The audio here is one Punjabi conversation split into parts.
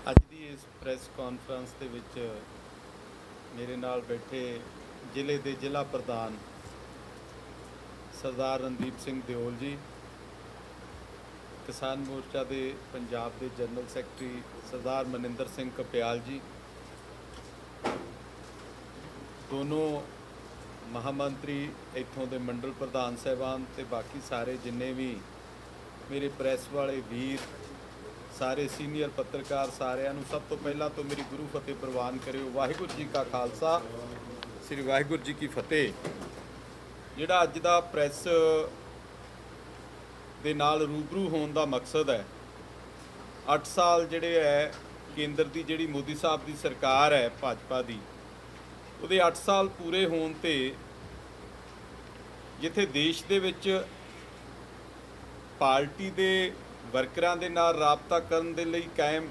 ਅੱਜ ਦੀ ਇਸ ਪ੍ਰੈਸ ਕਾਨਫਰੰਸ ਦੇ ਵਿੱਚ ਮੇਰੇ ਨਾਲ ਬੈਠੇ ਜ਼ਿਲ੍ਹੇ ਦੇ ਜ਼ਿਲ੍ਹਾ ਪ੍ਰਧਾਨ ਸਰਦਾਰ ਰਣਦੀਪ ਸਿੰਘ ਦਿਓਲ ਜੀ, ਕਿਸਾਨ ਮੋਰਚਾ ਦੇ ਪੰਜਾਬ ਦੇ ਜਨਰਲ ਸੈਕਟਰੀ ਸਰਦਾਰ ਮਨਿੰਦਰ ਸਿੰਘ ਕਪਿਆਲ ਜੀ, ਦੋਨੋਂ ਮਹਾਮੰਤਰੀ ਇੱਥੋਂ ਦੇ ਮੰਡਲ ਪ੍ਰਧਾਨ ਸਾਹਿਬਾਨ ਤੇ ਬਾਕੀ ਸਾਰੇ ਜਿੰਨੇ ਵੀ ਮੇਰੇ ਪ੍ਰੈਸ ਵਾਲੇ ਵੀਰ, ਸਾਰੇ ਸੀਨੀਅਰ ਪੱਤਰਕਾਰ, ਸਾਰਿਆਂ ਨੂੰ ਸਭ ਤੋਂ ਪਹਿਲਾਂ ਤੋਂ ਮੇਰੀ ਗੁਰੂ ਫਤਿਹ ਪ੍ਰਵਾਨ ਕਰਿਓ। ਵਾਹਿਗੁਰੂ ਜੀ ਕਾ ਖਾਲਸਾ, ਸ੍ਰੀ ਵਾਹਿਗੁਰੂ ਜੀ ਕੀ ਫਤਿਹ। ਜਿਹੜਾ ਅੱਜ ਦਾ ਪ੍ਰੈਸ ਦੇ ਨਾਲ ਰੂਬਰੂ ਹੋਣ ਦਾ ਮਕਸਦ ਹੈ, 8 ਸਾਲ ਜਿਹੜੇ ਹੈ ਕੇਂਦਰ ਦੀ ਜਿਹੜੀ ਮੋਦੀ ਸਾਹਿਬ ਦੀ ਸਰਕਾਰ ਹੈ ਭਾਜਪਾ ਦੀ, ਉਹਦੇ 8 ਸਾਲ ਪੂਰੇ ਹੋਣ ਤੇ ਜਿੱਥੇ ਦੇਸ਼ ਦੇ ਵਿੱਚ ਪਾਰਟੀ ਦੇ ਵਰਕਰਾਂ ਦੇ ਨਾਲ ਰਾਬਤਾ ਕਰਨ ਦੇ ਲਈ ਕਾਇਮ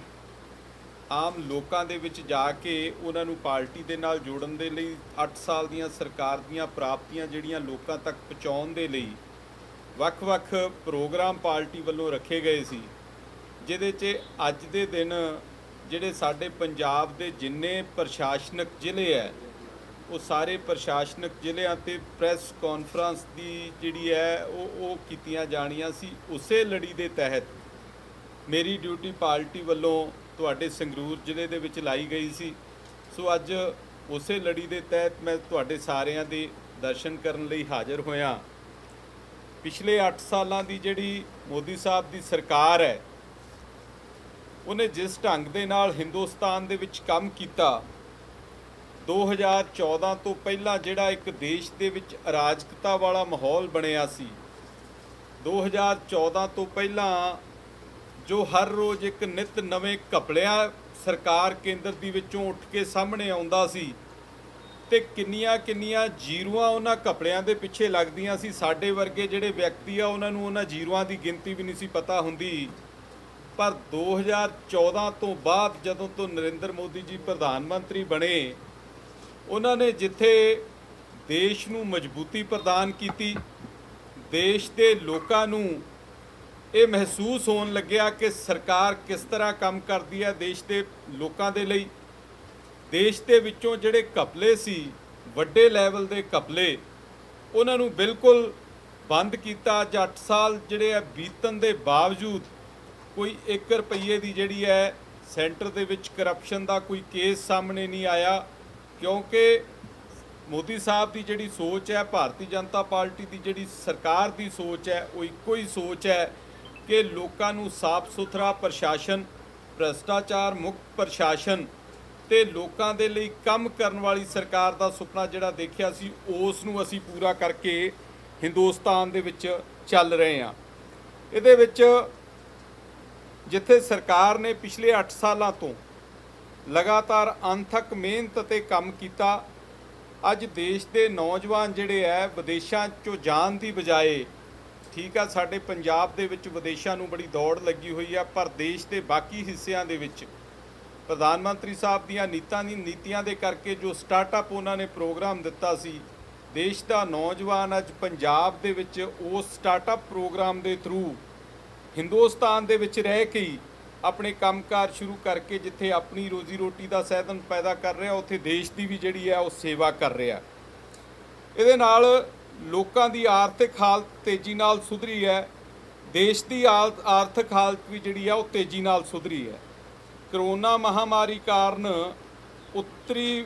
ਆਮ ਲੋਕਾਂ ਦੇ ਵਿੱਚ ਜਾ ਕੇ ਉਹਨਾਂ ਨੂੰ ਪਾਰਟੀ ਦੇ ਨਾਲ ਜੋੜਨ ਦੇ ਲਈ 8 ਸਾਲ ਦੀਆਂ ਸਰਕਾਰ ਦੀਆਂ ਪ੍ਰਾਪਤੀਆਂ ਜਿਹੜੀਆਂ ਲੋਕਾਂ ਤੱਕ ਪਹੁੰਚਾਉਣ ਦੇ ਲਈ ਵੱਖ-ਵੱਖ ਪ੍ਰੋਗਰਾਮ ਪਾਰਟੀ ਵੱਲੋਂ ਰੱਖੇ ਗਏ ਸੀ, ਜਿਹਦੇ 'ਚ ਅੱਜ ਦੇ ਦਿਨ ਜਿਹੜੇ ਸਾਡੇ ਪੰਜਾਬ ਦੇ ਜਿੰਨੇ ਪ੍ਰਸ਼ਾਸਨਿਕ ਜ਼ਿਲ੍ਹੇ ਹੈ, ਉਹ ਸਾਰੇ ਪ੍ਰਸ਼ਾਸਨਿਕ ਜ਼ਿਲ੍ਹਿਆਂ 'ਤੇ ਪ੍ਰੈਸ ਕਾਨਫਰੰਸ ਦੀ ਜਿਹੜੀ ਹੈ ਉਹ ਕੀਤੀਆਂ ਜਾਣੀਆਂ ਸੀ। ਉਸੇ ਲੜੀ ਦੇ ਤਹਿਤ ਮੇਰੀ ਡਿਊਟੀ ਪਾਰਟੀ ਵੱਲੋਂ ਤੁਹਾਡੇ ਸੰਗਰੂਰ ਜ਼ਿਲ੍ਹੇ ਦੇ ਵਿੱਚ ਲਾਈ ਗਈ ਸੀ। ਸੋ ਅੱਜ ਉਸੇ ਲੜੀ ਦੇ ਤਹਿਤ ਮੈਂ ਤੁਹਾਡੇ ਸਾਰਿਆਂ ਦੇ ਦਰਸ਼ਨ ਕਰਨ ਲਈ ਹਾਜ਼ਰ ਹੋਇਆ। ਪਿਛਲੇ 8 ਸਾਲਾਂ ਦੀ ਜਿਹੜੀ ਮੋਦੀ ਸਾਹਿਬ ਦੀ ਸਰਕਾਰ ਹੈ, ਉਹਨੇ ਜਿਸ ਢੰਗ ਦੇ ਨਾਲ ਹਿੰਦੁਸਤਾਨ ਦੇ ਵਿੱਚ ਕੰਮ ਕੀਤਾ, 2014 ਤੋਂ ਪਹਿਲਾਂ ਜਿਹੜਾ ਇੱਕ ਦੇਸ਼ ਦੇ ਵਿੱਚ ਅਰਾਜਕਤਾ ਵਾਲਾ ਮਾਹੌਲ ਬਣਿਆ ਸੀ, 2014 ਤੋਂ ਪਹਿਲਾਂ ਜੋ ਹਰ ਰੋਜ਼ ਇੱਕ ਨਿਤ ਨਵੇਂ ਘਪਲਿਆਂ ਸਰਕਾਰ ਕੇਂਦਰ ਦੀ ਵਿੱਚੋਂ ਉੱਠ ਕੇ ਸਾਹਮਣੇ ਆਉਂਦਾ ਸੀ ਤੇ ਕਿੰਨੀਆਂ ਜੀਰੋਆਂ ਉਹਨਾਂ ਘਪਲਿਆਂ ਦੇ ਪਿੱਛੇ ਲੱਗਦੀਆਂ ਸੀ। ਸਾਡੇ ਵਰਗੇ ਜਿਹੜੇ ਵਿਅਕਤੀ ਆ ਉਹਨਾਂ ਨੂੰ ਉਹਨਾਂ ਜੀਰੋਆਂ ਦੀ ਗਿਣਤੀ ਵੀ ਨਹੀਂ ਸੀ ਪਤਾ ਹੁੰਦੀ। ਪਰ 2014 ਤੋਂ ਬਾਅਦ ਜਦੋਂ ਤੋਂ ਨਰਿੰਦਰ ਮੋਦੀ ਜੀ ਪ੍ਰਧਾਨ ਮੰਤਰੀ ਬਣੇ, ਉਹਨਾਂ ਨੇ ਜਿੱਥੇ ਦੇਸ਼ ਨੂੰ ਮਜ਼ਬੂਤੀ ਪ੍ਰਦਾਨ ਕੀਤੀ, ਦੇਸ਼ ਦੇ ਲੋਕਾਂ ਨੂੰ ਇਹ ਮਹਿਸੂਸ ਹੋਣ ਲੱਗਿਆ ਕਿ ਸਰਕਾਰ ਕਿਸ ਤਰ੍ਹਾਂ ਕੰਮ ਕਰਦੀ ਹੈ ਦੇਸ਼ ਦੇ ਲੋਕਾਂ ਦੇ ਲਈ। ਦੇਸ਼ ਦੇ ਵਿੱਚੋਂ ਜਿਹੜੇ ਘਪਲੇ ਸੀ, ਵੱਡੇ ਲੈਵਲ ਦੇ ਘਪਲੇ, ਉਹਨਾਂ ਨੂੰ ਬਿਲਕੁਲ ਬੰਦ ਕੀਤਾ। ਅੱਜ 8 ਸਾਲ ਜਿਹੜੇ ਆ ਬੀਤਣ ਦੇ ਬਾਵਜੂਦ ਕੋਈ 1 ਰੁਪਈਏ ਦੀ ਜਿਹੜੀ ਹੈ ਸੈਂਟਰ ਦੇ ਵਿੱਚ ਕਰਪਸ਼ਨ ਦਾ ਕੋਈ ਕੇਸ ਸਾਹਮਣੇ ਨਹੀਂ ਆਇਆ, ਕਿਉਂਕਿ ਮੋਦੀ ਸਾਹਿਬ ਦੀ ਜਿਹੜੀ ਸੋਚ ਹੈ, ਭਾਰਤੀ ਜਨਤਾ ਪਾਰਟੀ ਦੀ ਜਿਹੜੀ ਸਰਕਾਰ ਦੀ ਸੋਚ ਹੈ, ਉਹ ਇੱਕੋ ਹੀ ਸੋਚ ਹੈ ਕਿ ਲੋਕਾਂ ਨੂੰ ਸਾਫ਼ ਸੁਥਰਾ ਪ੍ਰਸ਼ਾਸਨ, ਭ੍ਰਿਸ਼ਟਾਚਾਰ ਮੁਕਤ ਪ੍ਰਸ਼ਾਸਨ ਤੇ ਲੋਕਾਂ ਦੇ ਲਈ ਕੰਮ ਕਰਨ ਵਾਲੀ ਸਰਕਾਰ ਦਾ ਸੁਪਨਾ ਜਿਹੜਾ ਦੇਖਿਆ ਸੀ, ਉਸ ਨੂੰ ਅਸੀਂ ਪੂਰਾ ਕਰਕੇ ਹਿੰਦੁਸਤਾਨ ਦੇ ਵਿੱਚ ਚੱਲ ਰਹੇ ਹਾਂ। ਇਹਦੇ ਵਿੱਚ ਜਿੱਥੇ ਸਰਕਾਰ ਨੇ ਪਿਛਲੇ 8 ਸਾਲਾਂ ਤੋਂ ਲਗਾਤਾਰ ਅਣਥੱਕ ਮਿਹਨਤ ਤੇ ਕੰਮ ਕੀਤਾ, ਅੱਜ ਦੇਸ਼ ਦੇ ਨੌਜਵਾਨ ਜਿਹੜੇ ਹੈ ਵਿਦੇਸ਼ਾਂ 'ਚੋਂ ਜਾਣ ਦੀ ਬਜਾਏ, ਠੀਕ ਆ ਸਾਡੇ ਪੰਜਾਬ ਦੇ ਵਿੱਚ ਵਿਦੇਸ਼ਾਂ ਨੂੰ ਬੜੀ ਦੌੜ ਲੱਗੀ ਹੋਈ ਆ, ਪਰ ਦੇਸ਼ ਦੇ ਬਾਕੀ ਹਿੱਸਿਆਂ ਦੇ ਵਿੱਚ ਪ੍ਰਧਾਨ ਮੰਤਰੀ ਸਾਹਿਬ ਦੀਆਂ ਨੀਤੀਆਂ ਦੇ ਕਰਕੇ ਜੋ ਸਟਾਰਟਅਪ ਉਹਨਾਂ ਨੇ ਪ੍ਰੋਗਰਾਮ ਦਿੱਤਾ ਸੀ, ਦੇਸ਼ ਦਾ ਨੌਜਵਾਨ ਅੱਜ ਪੰਜਾਬ ਦੇ ਵਿੱਚ ਉਸ ਸਟਾਰਟਅਪ ਪ੍ਰੋਗਰਾਮ ਦੇ ਥਰੂ ਹਿੰਦੁਸਤਾਨ ਦੇ ਵਿੱਚ ਰਹਿ ਕੇ ਹੀ ਆਪਣੇ ਕੰਮਕਾਰ ਸ਼ੁਰੂ ਕਰਕੇ ਜਿੱਥੇ ਆਪਣੀ ਰੋਜ਼ੀ ਰੋਟੀ ਦਾ ਸਾਧਨ ਪੈਦਾ ਕਰ ਰਿਹਾ, ਉੱਥੇ ਦੇਸ਼ ਦੀ ਵੀ ਜਿਹੜੀ ਹੈ ਉਹ ਸੇਵਾ ਕਰ ਰਿਹਾ। ਇਹਦੇ ਨਾਲ ਲੋਕਾਂ ਦੀ ਆਰਥਿਕ ਹਾਲਤ ਤੇਜ਼ੀ ਨਾਲ ਸੁਧਰੀ ਹੈ, ਦੇਸ਼ ਦੀ ਆਰਥਿਕ ਹਾਲਤ ਵੀ ਜਿਹੜੀ ਆ ਉਹ ਤੇਜ਼ੀ ਨਾਲ ਸੁਧਰੀ ਹੈ। ਕਰੋਨਾ ਮਹਾਮਾਰੀ ਕਾਰਨ ਉੱਤਰੀ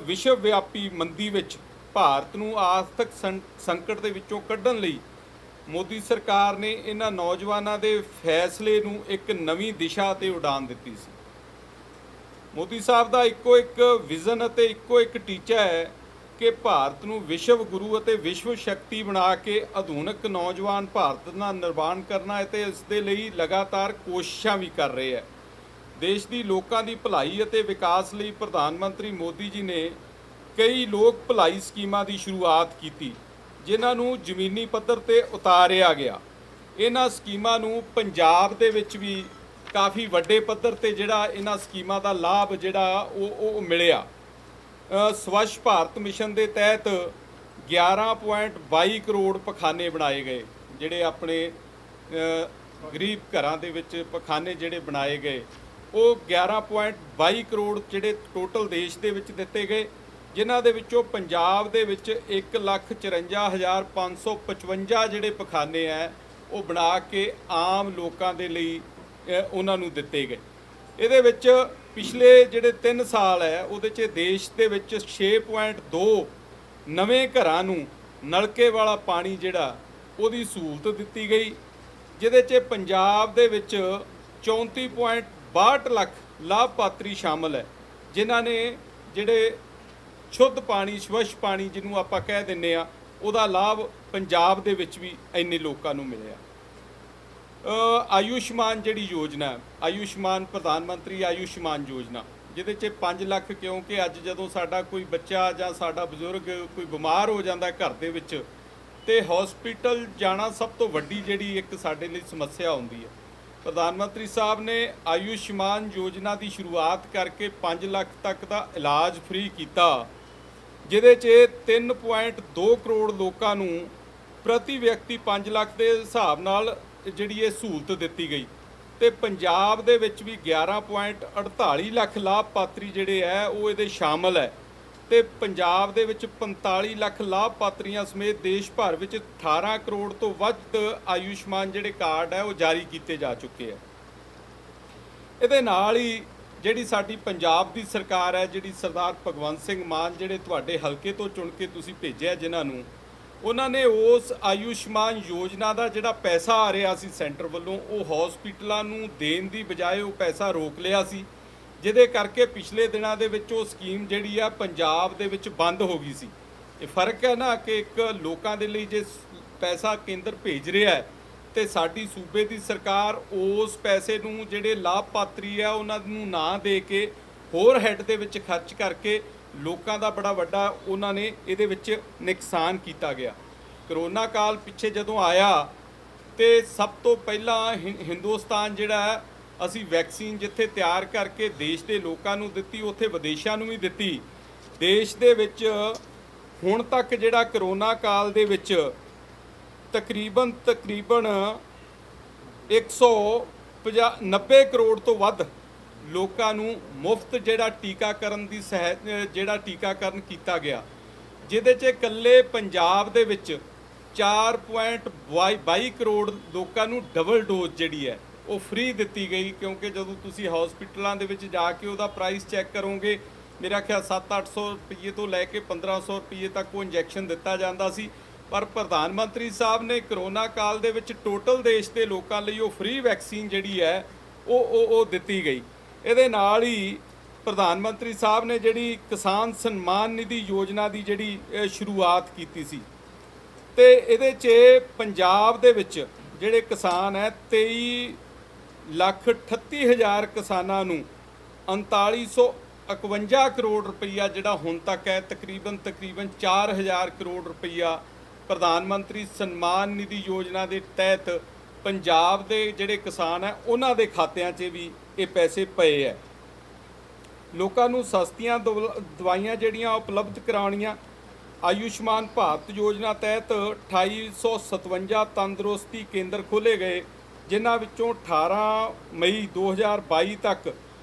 ਵਿਸ਼ਵ ਵਿਆਪੀ ਮੰਦੀ ਵਿੱਚ ਭਾਰਤ ਨੂੰ ਆਰਥਿਕ ਸੰਕਟ ਦੇ ਵਿੱਚੋਂ ਕੱਢਣ ਲਈ ਮੋਦੀ ਸਰਕਾਰ ਨੇ ਇਹਨਾਂ ਨੌਜਵਾਨਾਂ ਦੇ ਫੈਸਲੇ ਨੂੰ ਇੱਕ ਨਵੀਂ ਦਿਸ਼ਾ ਤੇ ਉਡਾਨ ਦਿੱਤੀ ਸੀ। ਮੋਦੀ ਸਾਹਿਬ ਦਾ ਇੱਕੋ ਇੱਕ ਵਿਜ਼ਨ ਅਤੇ ਇੱਕੋ ਇੱਕ ਟੀਚਾ ਹੈ ਕਿ ਭਾਰਤ ਨੂੰ ਵਿਸ਼ਵ ਗੁਰੂ ਅਤੇ ਵਿਸ਼ਵ ਸ਼ਕਤੀ ਬਣਾ ਕੇ ਆਧੁਨਿਕ ਨੌਜਵਾਨ ਭਾਰਤ ਦਾ ਨਿਰਮਾਣ ਕਰਨਾ ਹੈ ਤੇ ਇਸ ਦੇ ਲਈ ਲਗਾਤਾਰ ਕੋਸ਼ਿਸ਼ਾਂ ਵੀ ਕਰ ਰਹੇ ਹੈ। ਦੇਸ਼ ਦੀ ਲੋਕਾਂ ਦੀ ਭਲਾਈ ਅਤੇ ਵਿਕਾਸ ਲਈ ਪ੍ਰਧਾਨ ਮੰਤਰੀ ਮੋਦੀ ਜੀ ਨੇ ਕਈ ਲੋਕ ਭਲਾਈ ਸਕੀਮਾਂ ਦੀ ਸ਼ੁਰੂਆਤ ਕੀਤੀ, ਜਿਨ੍ਹਾਂ ਨੂੰ ਜ਼ਮੀਨੀ ਪੱਧਰ ਤੇ ਉਤਾਰਿਆ ਗਿਆ। ਇਹਨਾਂ ਸਕੀਮਾਂ ਨੂੰ ਪੰਜਾਬ ਦੇ ਵਿੱਚ ਵੀ ਕਾਫੀ ਵੱਡੇ ਪੱਧਰ ਤੇ ਜਿਹੜਾ ਇਹਨਾਂ ਸਕੀਮਾਂ ਦਾ ਲਾਭ ਜਿਹੜਾ ਉਹ ਮਿਲਿਆ। ਸਵੱਛ ਭਾਰਤ ਮਿਸ਼ਨ ਦੇ ਤਹਿਤ 11.22 ਕਰੋੜ ਪਖਾਨੇ ਬਣਾਏ ਗਏ, ਜਿਹੜੇ ਆਪਣੇ ਗਰੀਬ ਘਰਾਂ ਦੇ ਵਿੱਚ ਪਖਾਨੇ ਜਿਹੜੇ ਬਣਾਏ ਗਏ। ਉਹ 11.22 ਕਰੋੜ ਜਿਹੜੇ ਟੋਟਲ ਦੇਸ਼ ਦੇ ਵਿੱਚ ਦਿੱਤੇ ਗਏ, ਜਿਨ੍ਹਾਂ ਦੇ ਵਿੱਚੋਂ ਪੰਜਾਬ ਦੇ ਵਿੱਚ 1,54,555 ਜਿਹੜੇ ਪਖਾਨੇ ਹੈ ਉਹ ਬਣਾ ਕੇ ਆਮ ਲੋਕਾਂ ਦੇ ਲਈ ਉਹਨਾਂ ਨੂੰ ਦਿੱਤੇ ਗਏ। ਇਹਦੇ ਵਿੱਚ ਪਿਛਲੇ ਜਿਹੜੇ 3 ਸਾਲ ਹੈ ਉਹਦੇ 'ਚ ਦੇਸ਼ ਦੇ ਵਿੱਚ 6.2 ਨਵੇਂ ਘਰਾਂ ਨੂੰ ਨਲਕੇ ਵਾਲਾ ਪਾਣੀ ਜਿਹੜਾ ਉਹਦੀ ਸਹੂਲਤ ਦਿੱਤੀ ਗਈ, ਜਿਹਦੇ 'ਚ ਪੰਜਾਬ ਦੇ ਵਿੱਚ 34.62 ਲੱਖ ਲਾਭਪਾਤਰੀ ਸ਼ਾਮਲ ਹੈ, ਜਿਨ੍ਹਾਂ ਨੇ ਜਿਹੜੇ ਸ਼ੁੱਧ ਪਾਣੀ ਸਵੱਛ ਪਾਣੀ ਜਿਹਨੂੰ ਆਪਾਂ ਕਹਿ ਦਿੰਦੇ ਆ ਉਹਦਾ ਲਾਭ ਪੰਜਾਬ ਦੇ ਵਿੱਚ ਵੀ ਇੰਨੇ ਲੋਕਾਂ ਨੂੰ ਮਿਲਿਆ। ਆਯੁਸ਼ਮਾਨ ਜਿਹੜੀ ਯੋਜਨਾ, ਆਯੁਸ਼ਮਾਨ ਪ੍ਰਧਾਨ ਮੰਤਰੀ ਆਯੁਸ਼ਮਾਨ ਯੋਜਨਾ, ਜਿਹਦੇ 'ਚ 5 ਲੱਖ, ਕਿਉਂਕਿ ਅੱਜ ਜਦੋਂ ਸਾਡਾ ਕੋਈ ਬੱਚਾ ਜਾਂ ਸਾਡਾ ਬਜ਼ੁਰਗ ਕੋਈ ਬਿਮਾਰ ਹੋ ਜਾਂਦਾ ਘਰ ਦੇ ਵਿੱਚ ਤੇ ਹਸਪੀਟਲ ਜਾਣਾ ਸਭ ਤੋਂ ਵੱਡੀ ਜਿਹੜੀ ਇੱਕ ਸਾਡੇ ਲਈ ਸਮੱਸਿਆ ਹੁੰਦੀ ਹੈ। ਪ੍ਰਧਾਨ ਮੰਤਰੀ ਸਾਹਿਬ ਨੇ ਆਯੁਸ਼ਮਾਨ ਯੋਜਨਾ ਦੀ ਸ਼ੁਰੂਆਤ ਕਰਕੇ 5 ਲੱਖ ਤੱਕ ਦਾ ਇਲਾਜ ਫ੍ਰੀ ਕੀਤਾ, ਜਿਹਦੇ 'ਚ 3.2 ਕਰੋੜ ਲੋਕਾਂ ਨੂੰ ਪ੍ਰਤੀ ਵਿਅਕਤੀ 5 ਲੱਖ ਦੇ ਹਿਸਾਬ ਨਾਲ ਜਿਹੜੀ ਇਹ ਸਹੂਲਤ ਦਿੱਤੀ ਗਈ। ਤੇ ਪੰਜਾਬ ਦੇ ਵਿੱਚ ਵੀ 11.48 ਲੱਖ ਲਾਭਪਾਤਰੀ ਜਿਹੜੇ ਹੈ ਉਹ ਇਹਦੇ ਸ਼ਾਮਲ ਹੈ, ਤੇ ਪੰਜਾਬ ਦੇ ਵਿੱਚ 45 ਲੱਖ ਲਾਭਪਾਤਰੀਆਂ ਸਮੇਤ ਦੇਸ਼ ਭਰ ਵਿੱਚ 18 ਕਰੋੜ ਤੋਂ ਵੱਧ ਆਯੁਸ਼ਮਾਨ ਜਿਹੜੇ ਕਾਰਡ ਹੈ ਉਹ ਜਾਰੀ ਕੀਤੇ ਜਾ ਚੁੱਕੇ ਹੈ। ਇਹਦੇ ਨਾਲ ਹੀ ਜਿਹੜੀ ਸਾਡੀ ਪੰਜਾਬ ਦੀ ਸਰਕਾਰ ਹੈ, ਜਿਹੜੀ ਸਰਦਾਰ ਭਗਵੰਤ ਸਿੰਘ ਮਾਨ ਜਿਹੜੇ ਤੁਹਾਡੇ ਹਲਕੇ ਤੋਂ ਚੁਣ ਕੇ ਤੁਸੀਂ ਭੇਜਿਆ ਜਿਨ੍ਹਾਂ ਨੂੰ, ਉਹਨਾਂ ਨੇ ਉਸ ਆਯੁਸ਼ਮਾਨ ਯੋਜਨਾ ਦਾ ਜਿਹੜਾ ਪੈਸਾ ਆ ਰਿਹਾ ਸੀ ਸੈਂਟਰ ਵੱਲੋਂ ਉਹ ਹਸਪੀਟਲਾਂ ਨੂੰ ਦੇਣ ਦੀ ਬਜਾਏ ਉਹ ਪੈਸਾ ਰੋਕ ਲਿਆ ਸੀ, ਜਿਹਦੇ ਕਰਕੇ ਪਿਛਲੇ ਦਿਨਾਂ ਦੇ ਵਿੱਚ ਉਹ ਸਕੀਮ ਜਿਹੜੀ ਆ ਪੰਜਾਬ ਦੇ ਵਿੱਚ ਬੰਦ ਹੋ ਗਈ ਸੀ। ਇਹ ਫਰਕ ਹੈ ਨਾ ਕਿ ਇੱਕ ਲੋਕਾਂ ਦੇ ਲਈ ਜੇ ਪੈਸਾ ਕੇਂਦਰ ਭੇਜ ਰਿਹਾ ਹੈ ਤੇ ਸਾਡੀ ਸੂਬੇ ਦੀ ਸਰਕਾਰ ਉਸ ਪੈਸੇ ਨੂੰ ਜਿਹੜੇ ਲਾਭਪਾਤਰੀ ਆ ਉਹਨਾਂ ਨੂੰ ਨਾ ਦੇ ਕੇ ਹੋਰ ਹੈੱਡ ਦੇ ਵਿੱਚ ਖਰਚ ਕਰਕੇ ਲੋਕਾਂ ਦਾ ਬੜਾ ਵੱਡਾ ਉਹਨਾਂ ਨੇ ਇਹਦੇ ਵਿੱਚ ਨੁਕਸਾਨ ਕੀਤਾ ਗਿਆ। ਕਰੋਨਾ ਕਾਲ ਪਿੱਛੇ ਜਦੋਂ ਆਇਆ ਤੇ ਸਭ ਤੋਂ ਪਹਿਲਾਂ ਹਿੰਦੁਸਤਾਨ ਜਿਹੜਾ ਹੈ ਅਸੀਂ ਵੈਕਸੀਨ ਜਿੱਥੇ ਤਿਆਰ ਕਰਕੇ ਦੇਸ਼ ਦੇ ਲੋਕਾਂ ਨੂੰ ਦਿੱਤੀ, ਉੱਥੇ ਵਿਦੇਸ਼ਾਂ ਨੂੰ ਵੀ ਦਿੱਤੀ। ਦੇਸ਼ ਦੇ ਵਿੱਚ ਹੁਣ ਤੱਕ ਜਿਹੜਾ ਕਰੋਨਾ ਕਾਲ ਦੇ ਵਿੱਚ ਤਕਰੀਬਨ 190 ਕਰੋੜ ਤੋਂ ਵੱਧ ਲੋਕਾਂ ਨੂੰ ਮੁਫਤ ਜਿਹੜਾ ਟੀਕਾਕਰਨ ਕੀਤਾ ਗਿਆ, ਜਿਹਦੇ 'ਚ ਇਕੱਲੇ ਪੰਜਾਬ ਦੇ ਵਿੱਚ 4.22 ਕਰੋੜ ਲੋਕਾਂ ਨੂੰ ਡਬਲ ਡੋਜ਼ ਜਿਹੜੀ ਹੈ ਉਹ ਫ੍ਰੀ ਦਿੱਤੀ ਗਈ। ਕਿਉਂਕਿ ਜਦੋਂ ਤੁਸੀਂ ਹਸਪੀਟਲਾਂ ਦੇ ਵਿੱਚ ਜਾ ਕੇ ਉਹਦਾ ਪ੍ਰਾਈਸ ਚੈੱਕ ਕਰੋਗੇ, ਮੇਰਾ ਖਿਆਲ 700-800 ਰੁਪਏ ਤੋਂ ਲੈ ਕੇ 1500 ਰੁਪਏ ਤੱਕ ਉਹ ਇੰਜੈਕਸ਼ਨ ਦਿੱਤਾ ਜਾਂਦਾ ਸੀ। ਪਰ ਪ੍ਰਧਾਨ ਮੰਤਰੀ ਸਾਹਿਬ ਨੇ ਕਰੋਨਾ ਕਾਲ ਦੇ ਵਿੱਚ ਟੋਟਲ ਦੇਸ਼ ਦੇ ਲੋਕਾਂ ਲਈ ਉਹ ਫ੍ਰੀ ਵੈਕਸੀਨ ਜਿਹੜੀ ਹੈ ਉਹ ਦਿੱਤੀ ਗਈ। ਇਹਦੇ ਨਾਲ ਹੀ ਪ੍ਰਧਾਨ ਮੰਤਰੀ ਸਾਹਿਬ ਨੇ ਜਿਹੜੀ ਕਿਸਾਨ ਸਨਮਾਨ ਨਿਧੀ ਯੋਜਨਾ ਦੀ ਜਿਹੜੀ ਸ਼ੁਰੂਆਤ ਕੀਤੀ ਸੀ, ਤੇ ਇਹਦੇ 'ਚ ਪੰਜਾਬ ਦੇ ਵਿੱਚ ਜਿਹੜੇ ਕਿਸਾਨ ਹੈ 23,38,000 ਕਿਸਾਨਾਂ ਨੂੰ 3951 ਕਰੋੜ ਰੁਪਈਆ ਜਿਹੜਾ ਹੁਣ ਤੱਕ ਹੈ ਤਕਰੀਬਨ 4000 ਕਰੋੜ ਰੁਪਈਆ ਪ੍ਰਧਾਨ ਮੰਤਰੀ ਸਨਮਾਨ ਨਿਧੀ ਯੋਜਨਾ ਦੇ ਤਹਿਤ ਪੰਜਾਬ ਦੇ ਜਿਹੜੇ ਕਿਸਾਨ ਹੈ ਉਹਨਾਂ ਦੇ ਖਾਤਿਆਂ 'ਚ ਵੀ ਇਹ ਪੈਸੇ ਪਏ ਹੈ। ਲੋਕਾਂ ਨੂੰ ਸਸਤੀਆਂ ਦਵਾਈਆਂ ਜਿਹੜੀਆਂ ਉਪਲਬਧ ਕਰਾਉਣੀਆਂ। ਆਯੁਸ਼ਮਾਨ ਭਾਰਤ ਯੋਜਨਾ ਤਹਿਤ 2857 ਤੰਦਰੁਸਤੀ ਕੇਂਦਰ ਖੋਲ੍ਹੇ ਗਏ, ਜਿਨ੍ਹਾਂ ਵਿੱਚੋਂ 18 ਮਈ 2022 ਤੱਕ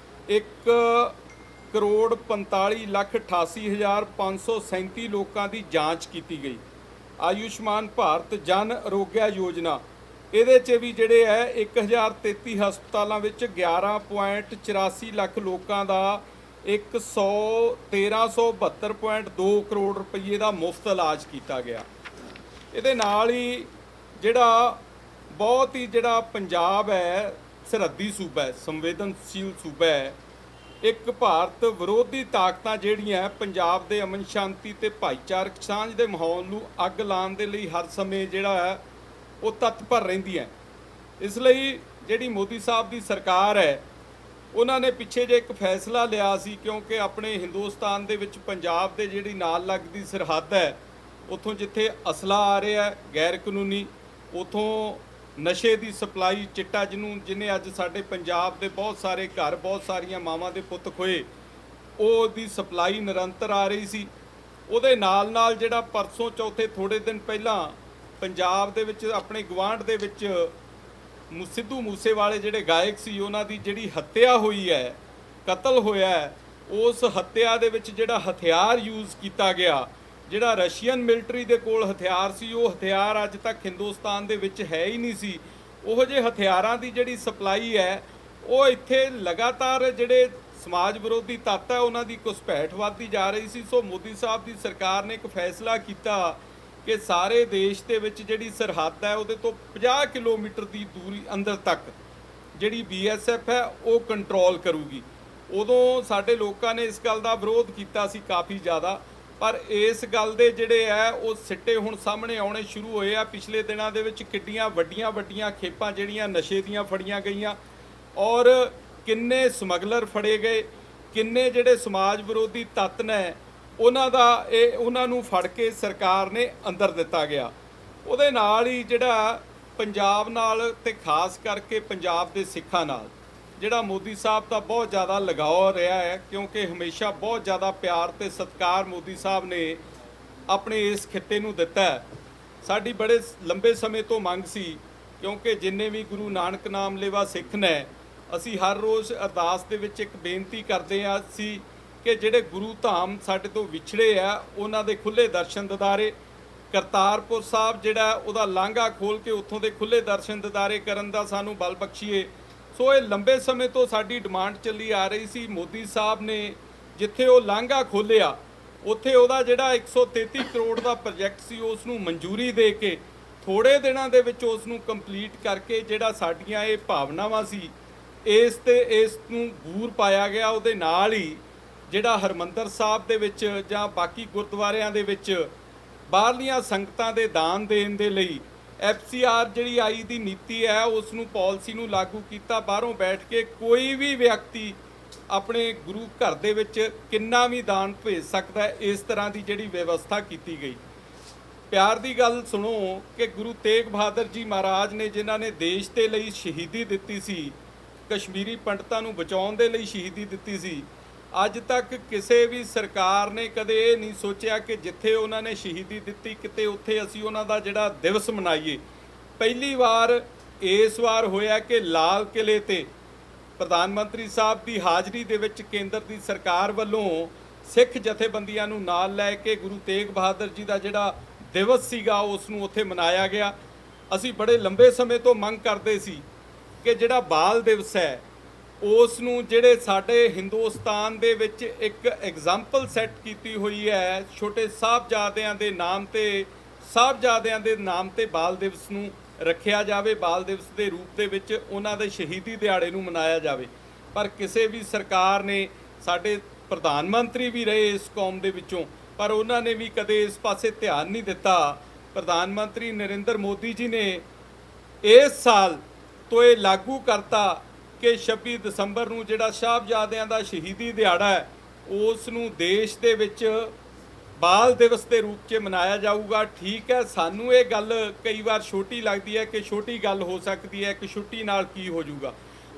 1,45,88,537 ਲੋਕਾਂ ਦੀ ਜਾਂਚ ਕੀਤੀ ਗਈ। ਆਯੁਸ਼ਮਾਨ ਭਾਰਤ ਜਨ ਆਰੋਗਿਆ ਯੋਜਨਾ, ਇਹਦੇ 'ਚ ਵੀ ਜਿਹੜੇ ਹੈ 1033 ਹਸਪਤਾਲਾਂ ਵਿੱਚ 11.84 ਲੱਖ ਲੋਕਾਂ ਦਾ 1372.2 ਕਰੋੜ ਰੁਪਏ ਦਾ ਮੁਫਤ ਇਲਾਜ ਕੀਤਾ ਗਿਆ। ਇਹਦੇ ਨਾਲ ਹੀ ਜਿਹੜਾ ਬਹੁਤ ਹੀ ਜਿਹੜਾ ਪੰਜਾਬ ਹੈ ਸਰਹੱਦੀ ਸੂਬਾ ਹੈ, ਸੰਵੇਦਨਸ਼ੀਲ ਸੂਬਾ ਹੈ। ਇੱਕ ਭਾਰਤ ਵਿਰੋਧੀ ਤਾਕਤਾਂ ਜਿਹੜੀਆਂ ਪੰਜਾਬ ਦੇ ਅਮਨ ਸ਼ਾਂਤੀ ਤੇ ਭਾਈਚਾਰਕ ਸਾਂਝ ਦੇ ਮਾਹੌਲ ਨੂੰ ਅੱਗ ਲਾਉਣ ਦੇ ਲਈ ਹਰ ਸਮੇਂ ਜਿਹੜਾ ਹੈ ਉਹ ਤਤਪਰ ਰਹਿੰਦੀਆਂ। ਇਸ ਲਈ ਜਿਹੜੀ ਮੋਦੀ ਸਾਹਿਬ ਦੀ ਸਰਕਾਰ ਹੈ ਉਹਨਾਂ ਨੇ ਪਿੱਛੇ ਜੇ ਇੱਕ ਫੈਸਲਾ ਲਿਆ ਸੀ, ਕਿਉਂਕਿ ਆਪਣੇ ਹਿੰਦੁਸਤਾਨ ਦੇ ਵਿੱਚ ਪੰਜਾਬ ਦੇ ਜਿਹੜੀ ਨਾਲ ਲੱਗਦੀ ਸਰਹੱਦ ਹੈ ਉੱਥੋਂ ਜਿੱਥੇ ਅਸਲਾ ਆ ਰਿਹਾ ਗੈਰ ਕਾਨੂੰਨੀ, ਉੱਥੋਂ ਨਸ਼ੇ ਦੀ ਸਪਲਾਈ, ਚਿੱਟਾ ਜਿਹਨੇ ਅੱਜ ਸਾਡੇ ਪੰਜਾਬ ਦੇ ਬਹੁਤ ਸਾਰੇ ਘਰ, ਬਹੁਤ ਸਾਰੀਆਂ ਮਾਵਾਂ ਦੇ ਪੁੱਤ ਖੋਏ, ਉਹਦੀ ਸਪਲਾਈ ਨਿਰੰਤਰ ਆ ਰਹੀ ਸੀ। ਉਹਦੇ ਨਾਲ ਜਿਹੜਾ ਪਰਸੋਂ ਚੌਥੇ ਥੋੜੇ ਦਿਨ ਪਹਿਲਾਂ ਪੰਜਾਬ ਦੇ ਵਿੱਚ ਆਪਣੇ ਗੁਆਂਢ ਦੇ ਵਿੱਚ ਸਿੱਧੂ ਮੂਸੇਵਾਲੇ ਜਿਹੜੇ ਗਾਇਕ ਸੀ ਉਹਨਾਂ ਦੀ ਜਿਹੜੀ ਹੱਤਿਆ ਹੋਈ ਹੈ, ਕਤਲ ਹੋਇਆ ਹੈ, ਉਸ ਹੱਤਿਆ ਦੇ ਵਿੱਚ ਜਿਹੜਾ ਹਥਿਆਰ ਯੂਜ਼ ਕੀਤਾ ਗਿਆ, ਜਿਹੜਾ ਰਸ਼ੀਅਨ ਮਿਲਟਰੀ ਦੇ ਕੋਲ ਹਥਿਆਰ ਸੀ, ਉਹ ਹਥਿਆਰ ਅੱਜ ਤੱਕ ਹਿੰਦੁਸਤਾਨ ਦੇ ਵਿੱਚ ਹੈ ਹੀ ਨਹੀਂ ਸੀ। ਉਹੋ ਜਿਹੇ ਹਥਿਆਰਾਂ ਦੀ ਜਿਹੜੀ ਸਪਲਾਈ ਹੈ ਉਹ ਇੱਥੇ ਲਗਾਤਾਰ ਜਿਹੜੇ ਸਮਾਜ ਵਿਰੋਧੀ ਤੱਤ ਹੈ ਉਹਨਾਂ ਦੀ ਘੁਸਪੈਠ ਵੱਧਦੀ ਜਾ ਰਹੀ ਸੀ। ਸੋ ਮੋਦੀ ਸਾਹਿਬ ਦੀ ਸਰਕਾਰ ਨੇ ਇੱਕ ਫੈਸਲਾ ਕੀਤਾ ਕਿ ਸਾਰੇ ਦੇਸ਼ ਦੇ ਵਿੱਚ ਜਿਹੜੀ ਸਰਹੱਦ ਹੈ ਉਹਦੇ ਤੋਂ 50 ਕਿਲੋਮੀਟਰ ਦੀ ਦੂਰੀ ਅੰਦਰ ਤੱਕ ਜਿਹੜੀ BSF ਹੈ ਉਹ ਕੰਟਰੋਲ ਕਰੂਗੀ। ਉਦੋਂ ਸਾਡੇ ਲੋਕਾਂ ਨੇ ਇਸ ਗੱਲ ਦਾ ਵਿਰੋਧ ਕੀਤਾ ਸੀ ਕਾਫੀ ਜ਼ਿਆਦਾ, ਪਰ ਇਸ ਗੱਲ ਦੇ ਜਿਹੜੇ ਹੈ ਉਹ ਸਿੱਟੇ ਹੁਣ ਸਾਹਮਣੇ ਆਉਣੇ ਸ਼ੁਰੂ ਹੋਏ ਆ। ਪਿਛਲੇ ਦਿਨਾਂ ਦੇ ਵਿੱਚ ਕਿੱਡੀਆਂ ਵੱਡੀਆਂ ਖੇਪਾਂ ਜਿਹੜੀਆਂ ਨਸ਼ੇ ਦੀਆਂ ਫੜੀਆਂ ਗਈਆਂ ਔਰ ਕਿੰਨੇ ਸਮਗਲਰ ਫੜੇ ਗਏ, ਕਿੰਨੇ ਜਿਹੜੇ ਸਮਾਜ ਵਿਰੋਧੀ ਤੱਤ ਨੇ ਉਹਨਾਂ ਨੂੰ ਫੜ ਕੇ ਸਰਕਾਰ ਨੇ ਅੰਦਰ ਦਿੱਤਾ ਗਿਆ। ਉਹਦੇ ਨਾਲ ਹੀ ਜਿਹੜਾ ਪੰਜਾਬ ਨਾਲ ਤੇ ਖਾਸ ਕਰਕੇ ਪੰਜਾਬ ਦੇ ਸਿੱਖਾਂ ਨਾਲ ਜਿਹੜਾ ਮੋਦੀ ਸਾਹਿਬ ਦਾ ਬਹੁਤ ਜ਼ਿਆਦਾ ਲਗਾਓ ਰਿਹਾ ਹੈ, ਕਿਉਂਕਿ ਹਮੇਸ਼ਾ ਬਹੁਤ ਜ਼ਿਆਦਾ ਪਿਆਰ ਤੇ ਸਤਿਕਾਰ ਮੋਦੀ ਸਾਹਿਬ ਨੇ ਆਪਣੇ ਇਸ ਖਿੱਤੇ ਨੂੰ ਦਿੱਤਾ ਹੈ। ਸਾਡੀ ਬੜੇ ਲੰਬੇ ਸਮੇਂ ਤੋਂ ਮੰਗ ਸੀ, ਕਿਉਂਕਿ ਜਿੰਨੇ ਵੀ ਗੁਰੂ ਨਾਨਕ ਨਾਮ ਲੇਵਾ ਸਿੱਖ ਨੇ, ਅਸੀਂ ਹਰ ਰੋਜ਼ ਅਰਦਾਸ ਦੇ ਵਿੱਚ ਇੱਕ ਬੇਨਤੀ ਕਰਦੇ ਹਾਂ ਸੀ ਕਿ ਜਿਹੜੇ ਗੁਰੂ ਧਾਮ ਸਾਡੇ ਤੋਂ ਵਿਛੜੇ ਆ ਉਹਨਾਂ ਦੇ ਖੁੱਲ੍ਹੇ ਦਰਸ਼ਨ ਦਿਦਾਰੇ, ਕਰਤਾਰਪੁਰ ਸਾਹਿਬ ਜਿਹੜਾ ਉਹਦਾ ਲਾਂਘਾ ਖੋਲ੍ਹ ਕੇ ਉੱਥੋਂ ਦੇ ਖੁੱਲ੍ਹੇ ਦਰਸ਼ਨ ਦਿਦਾਰੇ ਕਰਨ ਦਾ ਸਾਨੂੰ ਬਲ ਬਖਸ਼ੀਏ। ਸੋ ਇਹ ਲੰਬੇ ਸਮੇਂ ਤੋਂ ਸਾਡੀ ਡਿਮਾਂਡ ਚੱਲੀ ਆ ਰਹੀ ਸੀ। ਮੋਦੀ ਸਾਹਿਬ ਨੇ ਜਿੱਥੇ ਉਹ ਲਾਂਘਾ ਖੋਲ੍ਹਿਆ ਉੱਥੇ ਉਹਦਾ ਜਿਹੜਾ 133 ਕਰੋੜ ਦਾ ਪ੍ਰੋਜੈਕਟ ਸੀ ਉਸ ਨੂੰ ਮਨਜ਼ੂਰੀ ਦੇ ਕੇ ਥੋੜੇ ਦਿਨਾਂ ਦੇ ਵਿੱਚ ਉਸ ਨੂੰ ਕੰਪਲੀਟ ਕਰਕੇ ਜਿਹੜਾ ਸਾਡੀਆਂ ਇਹ ਭਾਵਨਾਵਾਂ ਸੀ ਇਸ ਨੂੰ ਬੂਰ ਪਾਇਆ ਗਿਆ। ਉਹਦੇ ਨਾਲ ਹੀ ਜਿਹੜਾ ਹਰਮੰਦਰ ਸਾਹਿਬ ਦੇ ਵਿੱਚ ਜਾਂ ਬਾਕੀ ਗੁਰਦੁਆਰਿਆਂ ਦੇ ਵਿੱਚ ਬਾਹਰਲੀਆਂ ਸੰਗਤਾਂ ਦੇ ਦਾਨ ਦੇਣ ਦੇ ਲਈ FCR ਜਿਹੜੀ ਆਈ ਦੀ ਨੀਤੀ ਹੈ ਉਸ ਨੂੰ ਪਾਲਿਸੀ ਨੂੰ ਲਾਗੂ ਕੀਤਾ। ਬਾਹਰੋਂ ਬੈਠ ਕੇ ਕੋਈ ਵੀ ਵਿਅਕਤੀ ਆਪਣੇ ਗੁਰੂ ਘਰ ਦੇ ਵਿੱਚ ਕਿੰਨਾ ਵੀ ਦਾਨ ਭੇਜ ਸਕਦਾ ਹੈ, ਇਸ ਤਰ੍ਹਾਂ ਦੀ ਜਿਹੜੀ ਵਿਵਸਥਾ ਕੀਤੀ ਗਈ। ਪਿਆਰ ਦੀ ਗੱਲ ਸੁਣੋ ਕਿ ਗੁਰੂ ਤੇਗ ਬਹਾਦਰ ਜੀ ਮਹਾਰਾਜ ਨੇ ਜਿਨ੍ਹਾਂ ਨੇ ਦੇਸ਼ ਦੇ ਲਈ ਸ਼ਹੀਦੀ ਦਿੱਤੀ ਸੀ, ਕਸ਼ਮੀਰੀ ਪੰਡਤਾਂ ਨੂੰ ਬਚਾਉਣ ਦੇ ਲਈ ਸ਼ਹੀਦੀ ਦਿੱਤੀ ਸੀ, ਅੱਜ ਤੱਕ ਕਿਸੇ ਵੀ ਸਰਕਾਰ ਨੇ ਕਦੇ ਇਹ ਨਹੀਂ ਸੋਚਿਆ ਕਿ ਜਿੱਥੇ ਉਹਨਾਂ ਨੇ ਸ਼ਹੀਦੀ ਦਿੱਤੀ ਕਿਤੇ ਉੱਥੇ ਅਸੀਂ ਉਹਨਾਂ ਦਾ ਜਿਹੜਾ ਦਿਵਸ ਮਨਾਈਏ। ਪਹਿਲੀ ਵਾਰ ਇਸ ਵਾਰ ਹੋਇਆ ਕਿ ਲਾਲ ਕਿਲੇ ਤੇ ਪ੍ਰਧਾਨ ਮੰਤਰੀ ਸਾਹਿਬ ਦੀ ਹਾਜ਼ਰੀ ਦੇ ਵਿੱਚ ਕੇਂਦਰ ਦੀ ਸਰਕਾਰ ਵੱਲੋਂ ਸਿੱਖ ਜਥੇਬੰਦੀਆਂ ਨੂੰ ਨਾਲ ਲੈ ਕੇ ਗੁਰੂ ਤੇਗ ਬਹਾਦਰ ਜੀ ਦਾ ਜਿਹੜਾ ਦਿਵਸ ਸੀਗਾ ਉਸ ਨੂੰ ਉੱਥੇ ਮਨਾਇਆ ਗਿਆ। ਅਸੀਂ ਬੜੇ ਲੰਬੇ ਸਮੇਂ ਤੋਂ ਮੰਗ ਕਰਦੇ ਸੀ ਕਿ ਜਿਹੜਾ ਬਾਲ ਦਿਵਸ ਹੈ ਉਸ ਨੂੰ ਜਿਹੜੇ ਸਾਡੇ ਹਿੰਦੁਸਤਾਨ ਦੇ ਵਿੱਚ ਇੱਕ ਐਗਜ਼ਾਮਪਲ ਸੈੱਟ ਕੀਤੀ ਹੋਈ ਹੈ, ਛੋਟੇ ਸਾਹਿਬਜ਼ਾਦਿਆਂ ਦੇ ਨਾਮ ਤੇ ਬਾਲ ਦਿਵਸ ਨੂੰ ਰੱਖਿਆ ਜਾਵੇ, ਬਾਲ ਦਿਵਸ ਦੇ ਰੂਪ ਦੇ ਵਿੱਚ ਉਹਨਾਂ ਦੇ ਸ਼ਹੀਦੀ ਦਿਹਾੜੇ ਨੂੰ ਮਨਾਇਆ ਜਾਵੇ। ਪਰ ਕਿਸੇ ਵੀ ਸਰਕਾਰ ਨੇ, ਸਾਡੇ ਪ੍ਰਧਾਨ ਮੰਤਰੀ ਵੀ ਰਹੇ ਇਸ ਕੌਮ ਦੇ ਵਿੱਚੋਂ, ਪਰ ਉਹਨਾਂ ਨੇ ਵੀ ਕਦੇ ਇਸ ਪਾਸੇ ਧਿਆਨ ਨਹੀਂ ਦਿੱਤਾ। ਪ੍ਰਧਾਨ ਮੰਤਰੀ ਨਰਿੰਦਰ ਮੋਦੀ ਜੀ ਨੇ ਇਸ ਸਾਲ ਤੋਂ ਇਹ ਲਾਗੂ ਕਰਤਾ ਕਿ 26 ਦਸੰਬਰ ਨੂੰ ਜਿਹੜਾ ਸਾਹਿਬਜ਼ਾਦਿਆਂ ਦਾ ਸ਼ਹੀਦੀ ਦਿਹਾੜਾ ਹੈ ਉਸ ਨੂੰ ਦੇਸ਼ ਦੇ ਵਿੱਚ ਬਾਲ ਦਿਵਸ ਦੇ ਰੂਪ 'ਚ ਮਨਾਇਆ ਜਾਊਗਾ। ਠੀਕ ਹੈ, ਸਾਨੂੰ ਇਹ ਗੱਲ ਕਈ ਵਾਰ ਛੋਟੀ ਲੱਗਦੀ ਹੈ ਕਿ ਛੋਟੀ ਗੱਲ ਹੋ ਸਕਦੀ ਹੈ ਕਿ ਛੁੱਟੀ ਨਾਲ ਕੀ ਹੋ ਜਾਊਗਾ,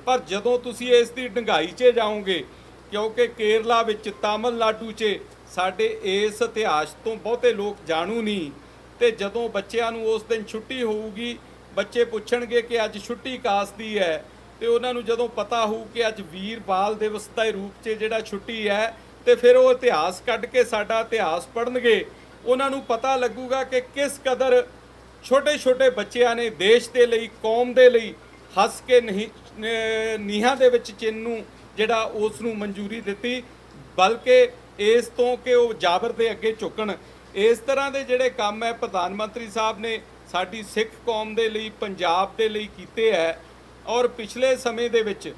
ਪਰ ਜਦੋਂ ਤੁਸੀਂ ਇਸ ਦੀ ਡੂੰਘਾਈ 'ਚ ਜਾਓਗੇ, ਕਿਉਂਕਿ ਕੇਰਲਾ ਵਿੱਚ, ਤਾਮਿਲਨਾਡੂ 'ਚ ਸਾਡੇ ਇਸ ਇਤਿਹਾਸ ਤੋਂ ਬਹੁਤੇ ਲੋਕ ਜਾਣੂ ਨਹੀਂ, ਤੇ ਜਦੋਂ ਬੱਚਿਆਂ ਨੂੰ ਉਸ ਦਿਨ ਛੁੱਟੀ ਹੋਊਗੀ, ਬੱਚੇ ਪੁੱਛਣਗੇ ਕਿ ਅੱਜ ਛੁੱਟੀ ਕਾਸ ਦੀ ਹੈ, ਤੇ ਉਹਨਾਂ ਨੂੰ ਜਦੋਂ ਪਤਾ ਹੋਊ ਕਿ ਅੱਜ ਵੀਰ ਬਾਲ ਦਿਵਸ ਦੇ ਰੂਪ 'ਚ ਜਿਹੜਾ ਛੁੱਟੀ ਹੈ, ਤੇ ਫਿਰ ਉਹ ਇਤਿਹਾਸ ਕੱਢ ਕੇ ਸਾਡਾ ਇਤਿਹਾਸ ਪੜ੍ਹਨਗੇ। ਉਹਨਾਂ ਨੂੰ ਪਤਾ ਲੱਗੂਗਾ ਕਿ ਕਿਸ ਕਦਰ ਛੋਟੇ ਬੱਚਿਆਂ ਨੇ ਦੇਸ਼ ਦੇ ਲਈ, ਕੌਮ ਦੇ ਲਈ ਹੱਸ ਕੇ ਨੀਹਾਂ ਦੇ ਵਿੱਚ ਚਿੰਨ੍ਹ ਨੂੰ ਜਿਹੜਾ ਉਸ ਨੂੰ ਮਨਜ਼ੂਰੀ ਦਿੱਤੀ, ਬਲਕਿ ਇਸ ਤੋਂ ਕਿ ਉਹ ਜਾਬਰ ਦੇ ਅੱਗੇ ਝੁਕਣ। ਇਸ ਤਰ੍ਹਾਂ ਦੇ ਜਿਹੜੇ ਕੰਮ ਹੈ ਪ੍ਰਧਾਨ ਮੰਤਰੀ ਸਾਹਿਬ ਨੇ ਸਾਡੀ ਸਿੱਖ ਕੌਮ ਦੇ ਲਈ, ਪੰਜਾਬ ਦੇ ਲਈ ਕੀਤੇ ਹੈ। ਔਰ ਪਿਛਲੇ ਸਮੇਂ ਦੇ ਵਿੱਚ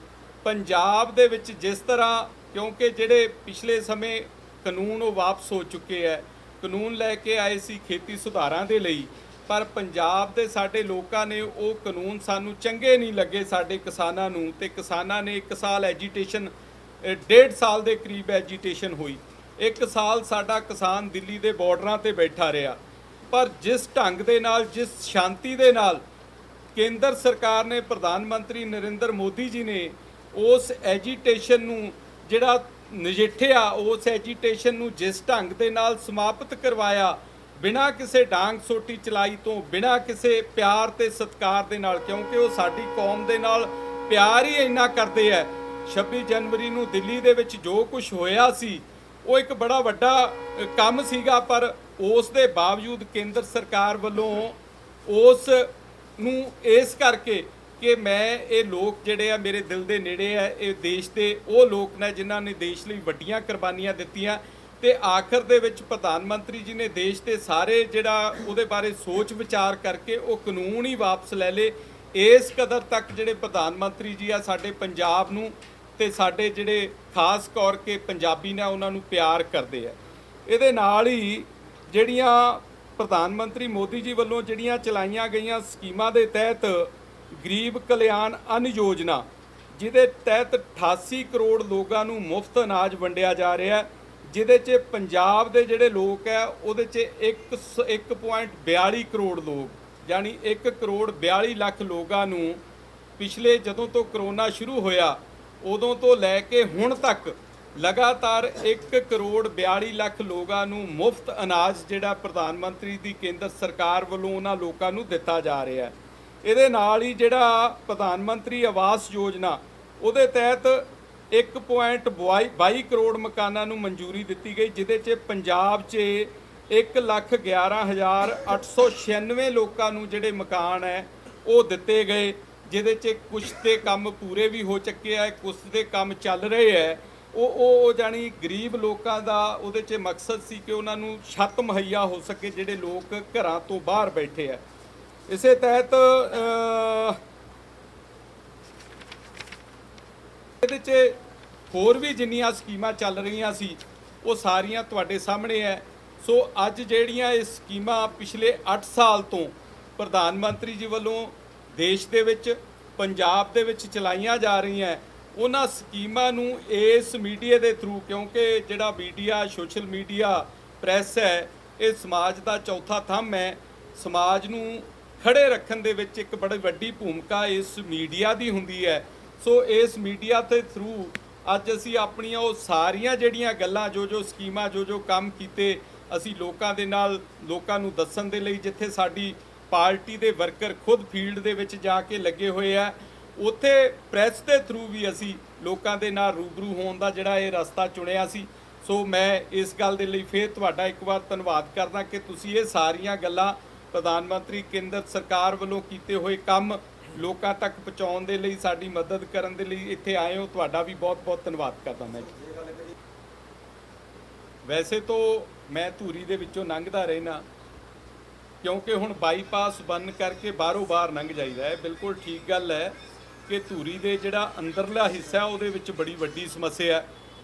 ਪੰਜਾਬ ਦੇ ਵਿੱਚ ਜਿਸ ਤਰ੍ਹਾਂ, ਕਿਉਂਕਿ ਜਿਹੜੇ ਪਿਛਲੇ ਸਮੇਂ ਕਾਨੂੰਨ ਉਹ ਵਾਪਸ ਹੋ ਚੁੱਕੇ ਹੈ, ਕਾਨੂੰਨ ਲੈ ਕੇ ਆਏ ਸੀ ਖੇਤੀ ਸੁਧਾਰਾਂ ਦੇ ਲਈ, ਪਰ ਪੰਜਾਬ ਦੇ ਸਾਡੇ ਲੋਕਾਂ ਨੇ ਉਹ ਕਾਨੂੰਨ ਸਾਨੂੰ ਚੰਗੇ ਨਹੀਂ ਲੱਗੇ ਸਾਡੇ ਕਿਸਾਨਾਂ ਨੂੰ, ਤੇ ਕਿਸਾਨਾਂ ਨੇ 1 ਸਾਲ ਐਜੀਟੇਸ਼ਨ, 1.5 ਸਾਲ ਦੇ ਕਰੀਬ ਐਜੀਟੇਸ਼ਨ ਹੋਈ। 1 ਸਾਲ ਸਾਡਾ ਕਿਸਾਨ ਦਿੱਲੀ ਦੇ ਬਾਰਡਰਾਂ ਤੇ ਬੈਠਾ ਰਿਹਾ, ਪਰ ਜਿਸ ਢੰਗ ਦੇ ਨਾਲ, ਜਿਸ ਸ਼ਾਂਤੀ ਦੇ ਨਾਲ ਕੇਂਦਰ ਸਰਕਾਰ ਨੇ, ਪ੍ਰਧਾਨ ਮੰਤਰੀ ਨਰਿੰਦਰ ਮੋਦੀ ਜੀ ਨੇ ਉਸ ਐਜੀਟੇਸ਼ਨ ਨੂੰ ਜਿਹੜਾ ਨਜਿੱਠਿਆ, ਉਸ ਐਜੀਟੇਸ਼ਨ ਨੂੰ ਜਿਸ ਢੰਗ ਦੇ ਨਾਲ ਸਮਾਪਤ ਕਰਵਾਇਆ, ਬਿਨਾਂ ਕਿਸੇ ਡਾਂਗ ਸੋਟੀ ਚਲਾਈ ਤੋਂ, ਬਿਨਾਂ ਕਿਸੇ ਪਿਆਰ ਤੇ ਸਤਿਕਾਰ ਦੇ ਨਾਲ, ਕਿਉਂਕਿ ਉਹ ਸਾਡੀ ਕੌਮ ਦੇ ਨਾਲ ਪਿਆਰ ਹੀ ਇੰਨਾ ਕਰਦੇ ਹੈ। 26 ਜਨਵਰੀ ਨੂੰ ਦਿੱਲੀ ਦੇ ਵਿੱਚ ਜੋ ਕੁਝ ਹੋਇਆ ਸੀ ਉਹ ਇੱਕ ਬੜਾ ਵੱਡਾ ਕੰਮ ਸੀਗਾ, ਪਰ ਉਸ ਦੇ ਬਾਵਜੂਦ ਕੇਂਦਰ ਸਰਕਾਰ ਵੱਲੋਂ ਉਸ ਨੂੰ ਇਸ ਕਰਕੇ ਕਿ ਮੈਂ ਇਹ ਲੋਕ ਜਿਹੜੇ ਆ ਮੇਰੇ ਦਿਲ ਦੇ ਨੇੜੇ ਆ, ਇਹ ਦੇਸ਼ ਦੇ ਉਹ ਲੋਕ ਨੇ ਜਿਨ੍ਹਾਂ ਨੇ ਦੇਸ਼ ਲਈ ਵੱਡੀਆਂ ਕੁਰਬਾਨੀਆਂ ਦਿੱਤੀਆਂ, ਤੇ ਆਖਰ ਦੇ ਵਿੱਚ ਪ੍ਰਧਾਨ ਮੰਤਰੀ ਜੀ ਨੇ ਦੇਸ਼ ਦੇ ਸਾਰੇ ਜਿਹੜਾ ਉਹਦੇ ਬਾਰੇ ਸੋਚ ਵਿਚਾਰ ਕਰਕੇ ਉਹ ਕਾਨੂੰਨ ਹੀ ਵਾਪਸ ਲੈ ਲਏ। ਇਸ ਕਦਰ ਤੱਕ ਜਿਹੜੇ ਪ੍ਰਧਾਨ ਮੰਤਰੀ ਜੀ ਆ ਸਾਡੇ ਪੰਜਾਬ ਨੂੰ ਤੇ ਸਾਡੇ ਜਿਹੜੇ ਖਾਸ ਤੌਰ ਕੇ ਪੰਜਾਬੀ ਨੇ ਉਹਨਾਂ ਨੂੰ ਪਿਆਰ ਕਰਦੇ ਆ। ਇਹਦੇ ਨਾਲ ਹੀ ਜਿਹੜੀਆਂ ਪ੍ਰਧਾਨ ਮੰਤਰੀ ਮੋਦੀ ਜੀ ਵੱਲੋਂ ਜਿਹੜੀਆਂ ਚਲਾਈਆਂ ਗਈਆਂ ਸਕੀਮਾਂ ਦੇ ਤਹਿਤ ਗਰੀਬ ਕਲਿਆਣ ਅੰਨ ਯੋਜਨਾ, ਜਿਹਦੇ ਤਹਿਤ 88 ਕਰੋੜ ਲੋਕਾਂ ਨੂੰ ਮੁਫਤ ਅਨਾਜ ਵੰਡਿਆ ਜਾ ਰਿਹਾ ਹੈ, ਜਿਹਦੇ 'ਚ ਪੰਜਾਬ ਦੇ ਜਿਹੜੇ ਲੋਕ ਹੈ ਉਹਦੇ 'ਚ 1.42 ਕਰੋੜ ਲੋਕ, ਯਾਨੀ 1 ਕਰੋੜ 42 ਲੱਖ ਲੋਕਾਂ ਨੂੰ ਪਿਛਲੇ ਜਦੋਂ ਤੋਂ ਕਰੋਨਾ ਸ਼ੁਰੂ ਹੋਇਆ ਉਦੋਂ ਤੋਂ ਲੈ ਕੇ ਹੁਣ ਤੱਕ ਲਗਾਤਾਰ 1 ਕਰੋੜ 42 ਲੱਖ ਲੋਕਾਂ ਨੂੰ ਮੁਫਤ ਅਨਾਜ ਜਿਹੜਾ ਪ੍ਰਧਾਨ ਮੰਤਰੀ ਦੀ ਕੇਂਦਰ ਸਰਕਾਰ ਵੱਲੋਂ ਉਹਨਾਂ ਲੋਕਾਂ ਨੂੰ ਦਿੱਤਾ ਜਾ ਰਿਹਾ ਹੈ। ਇਹਦੇ ਨਾਲ ਹੀ ਜਿਹੜਾ ਪ੍ਰਧਾਨ ਮੰਤਰੀ ਆਵਾਸ ਯੋਜਨਾ, ਉਹਦੇ ਤਹਿਤ 1.22 ਕਰੋੜ ਮਕਾਨਾਂ ਨੂੰ ਮਨਜ਼ੂਰੀ ਦਿੱਤੀ ਗਈ, ਜਿਹਦੇ 'ਚ ਪੰਜਾਬ 'ਚ 1,11,896 ਲੋਕਾਂ ਨੂੰ ਜਿਹੜੇ ਮਕਾਨ ਹੈ ਉਹ ਦਿੱਤੇ ਗਏ, ਜਿਹਦੇ 'ਚ ਕੁਝ ਦੇ ਕੰਮ ਪੂਰੇ ਵੀ ਹੋ ਚੁੱਕੇ ਆ, ਕੁਝ ਦੇ ਕੰਮ ਚੱਲ ਰਹੇ ਹੈ। ਉਹ ਜਾਣੀ ਗਰੀਬ ਲੋਕਾਂ ਦਾ ਉਹਦੇ 'ਚ ਮਕਸਦ ਸੀ ਕਿ ਉਹਨਾਂ ਨੂੰ ਛੱਤ ਮੁਹੱਈਆ ਹੋ ਸਕੇ, ਜਿਹੜੇ ਲੋਕ ਘਰਾਂ ਤੋਂ ਬਾਹਰ ਬੈਠੇ ਆ। ਇਸੇ ਤਹਿਤ ਇਹਦੇ 'ਚ ਹੋਰ ਵੀ ਜਿੰਨੀਆਂ ਸਕੀਮਾਂ ਚੱਲ ਰਹੀਆਂ ਸੀ ਉਹ ਸਾਰੀਆਂ ਤੁਹਾਡੇ ਸਾਹਮਣੇ ਹੈ। ਸੋ ਅੱਜ ਜਿਹੜੀਆਂ ਇਹ ਸਕੀਮਾਂ ਪਿਛਲੇ 8 ਸਾਲ ਤੋਂ ਪ੍ਰਧਾਨ ਮੰਤਰੀ ਜੀ ਵੱਲੋਂ ਦੇਸ਼ ਦੇ ਵਿੱਚ ਪੰਜਾਬ ਦੇ ਵਿੱਚ ਚਲਾਈਆਂ ਜਾ ਰਹੀਆਂ, ਉਹਨਾਂ ਸਕੀਮਾਂ ਨੂੰ ਇਸ ਮੀਡੀਆ ਦੇ ਥਰੂ, ਕਿਉਂਕਿ ਜਿਹੜਾ ਮੀਡੀਆ, ਸੋਸ਼ਲ ਮੀਡੀਆ, ਪ੍ਰੈਸ ਹੈ, ਇਹ ਸਮਾਜ ਦਾ ਚੌਥਾ ਥੰਮ ਹੈ। ਸਮਾਜ ਨੂੰ ਖੜੇ ਰੱਖਣ ਦੇ ਵਿੱਚ ਇੱਕ ਬੜੀ ਵੱਡੀ ਭੂਮਿਕਾ ਇਸ ਮੀਡੀਆ ਦੀ ਹੁੰਦੀ ਹੈ। ਸੋ ਇਸ ਮੀਡੀਆ ਦੇ ਥਰੂ ਅੱਜ ਅਸੀਂ ਆਪਣੀਆਂ ਉਹ ਸਾਰੀਆਂ ਜਿਹੜੀਆਂ ਗੱਲਾਂ, ਜੋ ਸਕੀਮਾਂ, ਜੋ ਕੰਮ ਕੀਤੇ, ਅਸੀਂ ਲੋਕਾਂ ਦੇ ਨਾਲ, ਲੋਕਾਂ ਨੂੰ ਦੱਸਣ ਦੇ ਲਈ, ਜਿੱਥੇ ਸਾਡੀ ਪਾਰਟੀ ਦੇ ਵਰਕਰ ਖੁਦ ਫੀਲਡ ਦੇ ਵਿੱਚ ਜਾ ਕੇ ਲੱਗੇ ਹੋਏ ਆ, ਉੱਥੇ ਪ੍ਰੈਸ ਦੇ ਥਰੂ ਵੀ ਅਸੀਂ ਲੋਕਾਂ ਦੇ ਨਾਲ ਰੂਬਰੂ ਹੋਣ ਦਾ ਜਿਹੜਾ ਇਹ ਰਸਤਾ ਚੁਣਿਆ ਸੀ। ਸੋ ਮੈਂ ਇਸ ਗੱਲ ਦੇ ਲਈ ਫਿਰ ਤੁਹਾਡਾ ਇੱਕ ਵਾਰ ਧੰਨਵਾਦ ਕਰਦਾ ਕਿ ਤੁਸੀਂ ਇਹ ਸਾਰੀਆਂ ਗੱਲਾਂ ਪ੍ਰਧਾਨ ਮੰਤਰੀ ਕੇਂਦਰ ਸਰਕਾਰ ਵੱਲੋਂ ਕੀਤੇ ਹੋਏ ਕੰਮ ਲੋਕਾਂ ਤੱਕ ਪਹੁੰਚਾਉਣ ਦੇ ਲਈ, ਸਾਡੀ ਮਦਦ ਕਰਨ ਦੇ ਲਈ ਇੱਥੇ ਆਏ ਹੋ। ਤੁਹਾਡਾ ਵੀ ਬਹੁਤ-ਬਹੁਤ ਧੰਨਵਾਦ ਕਰਦਾ ਮੈਂ। ਵੈਸੇ ਤਾਂ ਮੈਂ ਧੂਰੀ ਦੇ ਵਿੱਚੋਂ ਲੰਘਦਾ ਰਹਿਣਾ, ਕਿਉਂਕਿ ਹੁਣ ਬਾਈਪਾਸ ਬੰਨ ਕਰਕੇ ਬਾਹਰੋਂ ਬਾਹਰ ਲੰਘ ਜਾਈਦਾ ਹੈ। ਬਿਲਕੁਲ ਠੀਕ ਗੱਲ ਹੈ ਕਿ ਧੂਰੀ ਦੇ ਜਿਹੜਾ ਅੰਦਰਲਾ ਹਿੱਸਾ ਉਹਦੇ ਵਿੱਚ ਬੜੀ ਵੱਡੀ ਸਮੱਸਿਆ ਹੈ।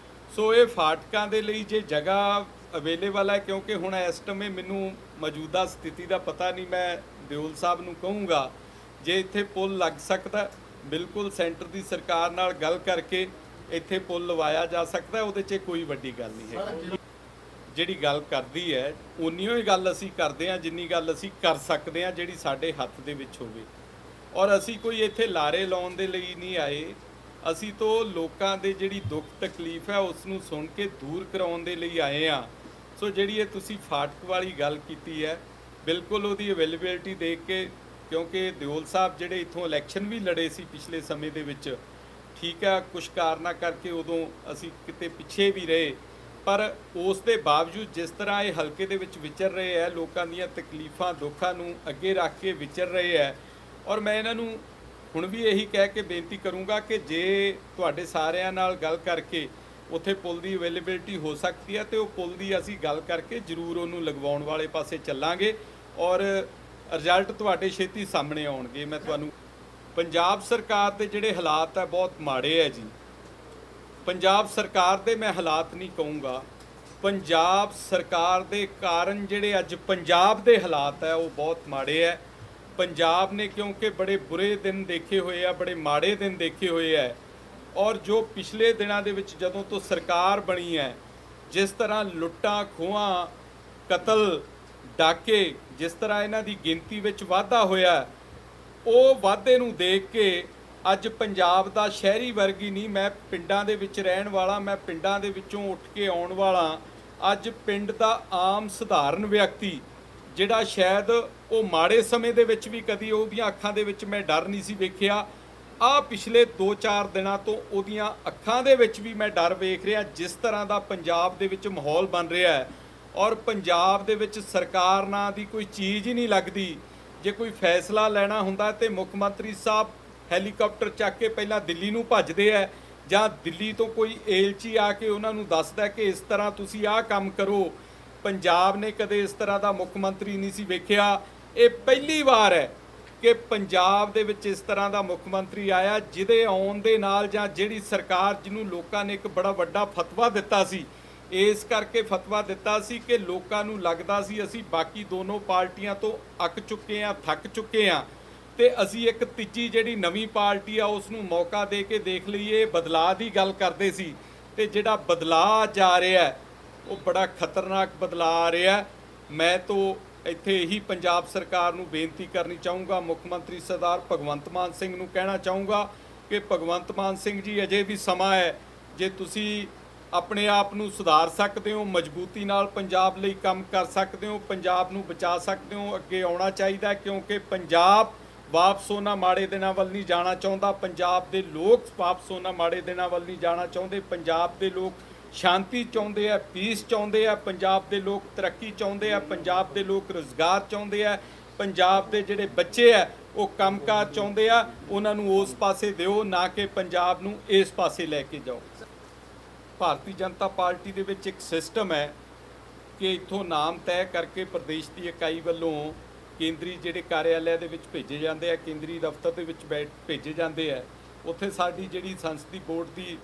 ਸੋ ਇਹ ਫਾਟਕਾਂ ਦੇ ਲਈ ਜੇ ਜਗ੍ਹਾ ਅਵੇਲੇਬਲ ਹੈ, ਕਿਉਂਕਿ ਹੁਣ ਇਸ ਟਾਈਮ ਮੈਨੂੰ ਮੌਜੂਦਾ ਸਥਿਤੀ ਦਾ ਪਤਾ ਨਹੀਂ, ਮੈਂ ਦਿਓਲ ਸਾਹਿਬ ਨੂੰ ਕਹੂੰਗਾ ਜੇ ਇੱਥੇ ਪੁਲ ਲੱਗ ਸਕਦਾ, ਬਿਲਕੁਲ ਸੈਂਟਰ ਦੀ ਸਰਕਾਰ ਨਾਲ ਗੱਲ ਕਰਕੇ ਇੱਥੇ ਪੁਲ ਲਵਾਇਆ ਜਾ ਸਕਦਾ, ਉਹਦੇ 'ਚ ਕੋਈ ਵੱਡੀ ਗੱਲ ਨਹੀਂ ਹੈ। ਜਿਹੜੀ ਗੱਲ ਕਰਦੀ ਹੈ ਉਨੀਓ ਹੀ ਗੱਲ ਅਸੀਂ ਕਰਦੇ ਹਾਂ ਜਿੰਨੀ ਗੱਲ ਅਸੀਂ ਕਰ ਸਕਦੇ ਹਾਂ, ਜਿਹੜੀ ਸਾਡੇ ਹੱਥ ਦੇ ਵਿੱਚ ਹੋਵੇ। ਔਰ ਅਸੀਂ ਕੋਈ ਇੱਥੇ ਲਾਰੇ ਲਾਉਣ ਦੇ ਲਈ ਨਹੀਂ ਆਏ, ਅਸੀਂ ਤਾਂ ਲੋਕਾਂ ਦੇ ਜਿਹੜੀ ਦੁੱਖ ਤਕਲੀਫ ਹੈ ਉਸ ਨੂੰ ਸੁਣ ਕੇ ਦੂਰ ਕਰਾਉਣ ਦੇ ਲਈ ਆਏ ਹਾਂ। ਸੋ ਜਿਹੜੀ ਇਹ ਤੁਸੀਂ ਫਾਟਕ ਵਾਲੀ ਗੱਲ ਕੀਤੀ ਹੈ, ਬਿਲਕੁਲ ਉਹਦੀ ਅਵੇਲੇਬਿਲਟੀ ਦੇਖ ਕੇ, ਕਿਉਂਕਿ ਦਿਓਲ ਸਾਹਿਬ ਜਿਹੜੇ ਇੱਥੋਂ ਇਲੈਕਸ਼ਨ ਵੀ ਲੜੇ ਸੀ ਪਿਛਲੇ ਸਮੇਂ ਦੇ ਵਿੱਚ, ਠੀਕ ਹੈ, ਕੁਛ ਕਾਰਨਾਂ ਕਰਕੇ ਉਦੋਂ ਅਸੀਂ ਕਿਤੇ ਪਿੱਛੇ ਵੀ ਰਹੇ, ਪਰ ਉਸ ਦੇ ਬਾਵਜੂਦ ਜਿਸ ਤਰ੍ਹਾਂ ਇਹ ਹਲਕੇ ਦੇ ਵਿੱਚ ਵਿਚਰ ਰਹੇ ਹੈ, ਲੋਕਾਂ ਦੀਆਂ ਤਕਲੀਫਾਂ ਦੁੱਖਾਂ ਨੂੰ ਅੱਗੇ ਰੱਖ ਕੇ ਵਿਚਰ ਰਹੇ ਹੈ। ਔਰ ਮੈਂ ਇਹਨਾਂ ਨੂੰ ਹੁਣ ਵੀ ਇਹੀ ਕਹਿ ਕੇ ਬੇਨਤੀ ਕਰੂੰਗਾ ਕਿ ਜੇ ਤੁਹਾਡੇ ਸਾਰਿਆਂ ਨਾਲ ਗੱਲ ਕਰਕੇ ਉੱਥੇ ਪੁਲ ਦੀ ਅਵੇਲੇਬਿਲਟੀ ਹੋ ਸਕਦੀ ਹੈ, ਤੇ ਉਹ ਪੁਲ ਦੀ ਅਸੀਂ ਗੱਲ ਕਰਕੇ ਜ਼ਰੂਰ ਉਹਨੂੰ ਲਗਵਾਉਣ ਵਾਲੇ ਪਾਸੇ ਚੱਲਾਂਗੇ, ਔਰ ਰਿਜ਼ਲਟ ਤੁਹਾਡੇ ਛੇਤੀ ਸਾਹਮਣੇ ਆਉਣਗੇ। ਮੈਂ ਤੁਹਾਨੂੰ ਪੰਜਾਬ ਸਰਕਾਰ ਦੇ ਜਿਹੜੇ ਹਾਲਾਤ ਹੈ ਬਹੁਤ ਮਾੜੇ ਹੈ ਜੀ। ਪੰਜਾਬ ਸਰਕਾਰ ਦੇ ਮੈਂ ਹਾਲਾਤ ਨਹੀਂ ਕਹੂੰਗਾ, ਪੰਜਾਬ ਸਰਕਾਰ ਦੇ ਕਾਰਨ ਜਿਹੜੇ ਅੱਜ ਪੰਜਾਬ ਦੇ ਹਾਲਾਤ ਹੈ ਉਹ ਬਹੁਤ ਮਾੜੇ ਹੈ। ਪੰਜਾਬ ਨੇ ਕਿਉਂਕਿ ਬੜੇ ਬੁਰੇ ਦਿਨ ਦੇਖੇ ਹੋਏ ਆ, ਬੜੇ ਮਾੜੇ ਦਿਨ ਦੇਖੇ ਹੋਏ ਹੈ, ਔਰ ਜੋ ਪਿਛਲੇ ਦਿਨਾਂ ਦੇ ਵਿੱਚ ਜਦੋਂ ਤੋਂ ਸਰਕਾਰ ਬਣੀ ਹੈ, ਜਿਸ ਤਰ੍ਹਾਂ ਲੁੱਟਾਂ ਖੋਹਾਂ, ਕਤਲ, ਡਾਕੇ, ਜਿਸ ਤਰ੍ਹਾਂ ਇਹਨਾਂ ਦੀ ਗਿਣਤੀ ਵਿੱਚ ਵਾਧਾ ਹੋਇਆ, ਉਹ ਵਾਧੇ ਨੂੰ ਦੇਖ ਕੇ ਅੱਜ ਪੰਜਾਬ ਦਾ ਸ਼ਹਿਰੀ ਵਰਗੀ ਨਹੀਂ, ਮੈਂ ਪਿੰਡਾਂ ਦੇ ਵਿੱਚ ਰਹਿਣ ਵਾਲਾ, ਮੈਂ ਪਿੰਡਾਂ ਦੇ ਵਿੱਚੋਂ ਉੱਠ ਕੇ ਆਉਣ ਵਾਲਾ, ਅੱਜ ਪਿੰਡ ਦਾ ਆਮ ਸਧਾਰਨ ਵਿਅਕਤੀ ਜਿਹੜਾ ਸ਼ਾਇਦ ਉਹ ਮਾੜੇ ਸਮੇਂ ਦੇ ਵਿੱਚ ਵੀ ਕਦੀ ਉਹਦੀਆਂ ਅੱਖਾਂ ਦੇ ਵਿੱਚ ਮੈਂ ਡਰ ਨਹੀਂ ਸੀ ਵੇਖਿਆ। ਆ ਪਿਛਲੇ 2-4 ਦਿਨਾਂ ਤੋਂ ਉਹਦੀਆਂ ਅੱਖਾਂ ਦੇ ਵਿੱਚ ਵੀ ਮੈਂ ਡਰ ਵੇਖ ਰਿਹਾ, ਜਿਸ ਤਰ੍ਹਾਂ ਦਾ ਪੰਜਾਬ ਦੇ ਵਿੱਚ ਮਾਹੌਲ ਬਣ ਰਿਹਾ ਹੈ। ਔਰ ਪੰਜਾਬ ਦੇ ਵਿੱਚ ਸਰਕਾਰ ਨਾਂ ਦੀ ਕੋਈ ਚੀਜ਼ ਹੀ ਨਹੀਂ ਲੱਗਦੀ। ਜੇ ਕੋਈ ਫੈਸਲਾ ਲੈਣਾ ਹੁੰਦਾ ਤੇ ਮੁੱਖ ਮੰਤਰੀ ਸਾਹਿਬ ਹੈਲੀਕਾਪਟਰ ਚੱਕ ਕੇ ਪਹਿਲਾਂ ਦਿੱਲੀ ਨੂੰ ਭੱਜਦੇ ਹੈ, ਜਾਂ ਦਿੱਲੀ ਤੋਂ ਕੋਈ ਏਲਚੀ ਆ ਕੇ ਉਹਨਾਂ ਨੂੰ ਦੱਸਦਾ ਕਿ ਇਸ ਤਰ੍ਹਾਂ ਤੁਸੀਂ ਆਹ ਕੰਮ ਕਰੋ। ਪੰਜਾਬ ਨੇ ਕਦੇ ਇਸ ਤਰ੍ਹਾਂ ਦਾ ਮੁੱਖ ਮੰਤਰੀ ਨਹੀਂ ਸੀ ਵੇਖਿਆ। ਇਹ ਪਹਿਲੀ ਵਾਰ ਹੈ ਕਿ ਪੰਜਾਬ ਦੇ ਵਿੱਚ ਇਸ ਤਰ੍ਹਾਂ ਦਾ ਮੁੱਖ ਮੰਤਰੀ ਆਇਆ, ਜਿਹਦੇ ਆਉਣ ਦੇ ਨਾਲ ਜਾਂ ਜਿਹੜੀ ਸਰਕਾਰ ਜਿਹਨੂੰ ਲੋਕਾਂ ਨੇ ਇੱਕ ਬੜਾ ਵੱਡਾ ਫਤਵਾ ਦਿੱਤਾ ਸੀ, ਇਸ ਕਰਕੇ ਫਤਵਾ ਦਿੱਤਾ ਸੀ ਕਿ ਲੋਕਾਂ ਨੂੰ ਲੱਗਦਾ ਸੀ ਅਸੀਂ ਬਾਕੀ ਦੋਨੋਂ ਪਾਰਟੀਆਂ ਤੋਂ ਅੱਕ ਚੁੱਕੇ ਹਾਂ, ਥੱਕ ਚੁੱਕੇ ਹਾਂ, ਤੇ ਅਸੀਂ ਇੱਕ ਤੀਜੀ ਜਿਹੜੀ ਨਵੀਂ ਪਾਰਟੀ ਆ ਉਸ ਨੂੰ ਮੌਕਾ ਦੇ ਕੇ ਦੇਖ ਲਈਏ। ਬਦਲਾਅ ਦੀ ਗੱਲ ਕਰਦੇ ਸੀ, ਤੇ ਜਿਹੜਾ ਬਦਲਾਅ ਅੱਜ ਆ ਰਿਹਾ ਉਹ ਬੜਾ ਖਤਰਨਾਕ ਬਦਲਾਅ ਆ ਰਿਹਾ। ਮੈਂ ਤਾਂ ਇੱਥੇ ਇਹੀ ਪੰਜਾਬ ਸਰਕਾਰ ਨੂੰ ਬੇਨਤੀ ਕਰਨੀ ਚਾਹੂੰਗਾ, ਮੁੱਖ ਮੰਤਰੀ ਸਰਦਾਰ ਭਗਵੰਤ ਮਾਨ ਸਿੰਘ ਨੂੰ ਕਹਿਣਾ ਚਾਹੂੰਗਾ ਕਿ ਭਗਵੰਤ ਮਾਨ ਸਿੰਘ ਜੀ, ਅਜੇ ਵੀ ਸਮਾਂ ਹੈ। ਜੇ ਤੁਸੀਂ ਆਪਣੇ ਆਪ ਨੂੰ ਸੁਧਾਰ ਸਕਦੇ ਹੋ, ਮਜ਼ਬੂਤੀ ਨਾਲ ਪੰਜਾਬ ਲਈ ਕੰਮ ਕਰ ਸਕਦੇ ਹੋ, ਪੰਜਾਬ ਨੂੰ ਬਚਾ ਸਕਦੇ ਹੋ, ਅੱਗੇ ਆਉਣਾ ਚਾਹੀਦਾ, ਕਿਉਂਕਿ ਪੰਜਾਬ ਵਾਪਸ ਉਹਨਾਂ ਮਾੜੇ ਦਿਨਾਂ ਵੱਲ ਨਹੀਂ ਜਾਣਾ ਚਾਹੁੰਦਾ। ਪੰਜਾਬ ਦੇ ਲੋਕ ਵਾਪਸ ਉਹਨਾਂ ਮਾੜੇ ਦਿਨਾਂ ਵੱਲ ਨਹੀਂ ਜਾਣਾ ਚਾਹੁੰਦੇ। ਪੰਜਾਬ ਦੇ ਲੋਕ ਸ਼ਾਂਤੀ ਚਾਹੁੰਦੇ ਆ, ਪੀਸ ਚਾਹੁੰਦੇ ਆ, ਪੰਜਾਬ ਦੇ ਲੋਕ ਤਰੱਕੀ ਚਾਹੁੰਦੇ ਆ, ਪੰਜਾਬ ਦੇ ਲੋਕ ਰੁਜ਼ਗਾਰ ਚਾਹੁੰਦੇ ਆ, ਪੰਜਾਬ ਦੇ ਜਿਹੜੇ ਬੱਚੇ ਆ ਉਹ ਕੰਮਕਾਰ ਚਾਹੁੰਦੇ ਆ। ਉਹਨਾਂ ਨੂੰ ਉਸ ਪਾਸੇ ਦਿਓ, ਨਾ ਕਿ ਪੰਜਾਬ ਨੂੰ ਇਸ ਪਾਸੇ ਲੈ ਕੇ ਜਾਓ। ਭਾਰਤੀ ਜਨਤਾ ਪਾਰਟੀ ਦੇ ਵਿੱਚ ਇੱਕ ਸਿਸਟਮ ਹੈ ਕਿ ਇੱਥੋਂ ਨਾਮ ਤੈਅ ਕਰਕੇ ਪ੍ਰਦੇਸ਼ ਦੀ ਇਕਾਈ ਵੱਲੋਂ ਕੇਂਦਰੀ ਜਿਹੜੇ ਕਾਰਿਆਲਿਆ ਦੇ ਵਿੱਚ ਭੇਜੇ ਜਾਂਦੇ ਆ, ਕੇਂਦਰੀ ਦਫ਼ਤਰ ਦੇ ਵਿੱਚ ਭੇਜੇ ਜਾਂਦੇ ਆ। ਉੱਥੇ ਸਾਡੀ ਜਿਹੜੀ ਸੰਸਦੀ ਬੋਰਡ ਦੀ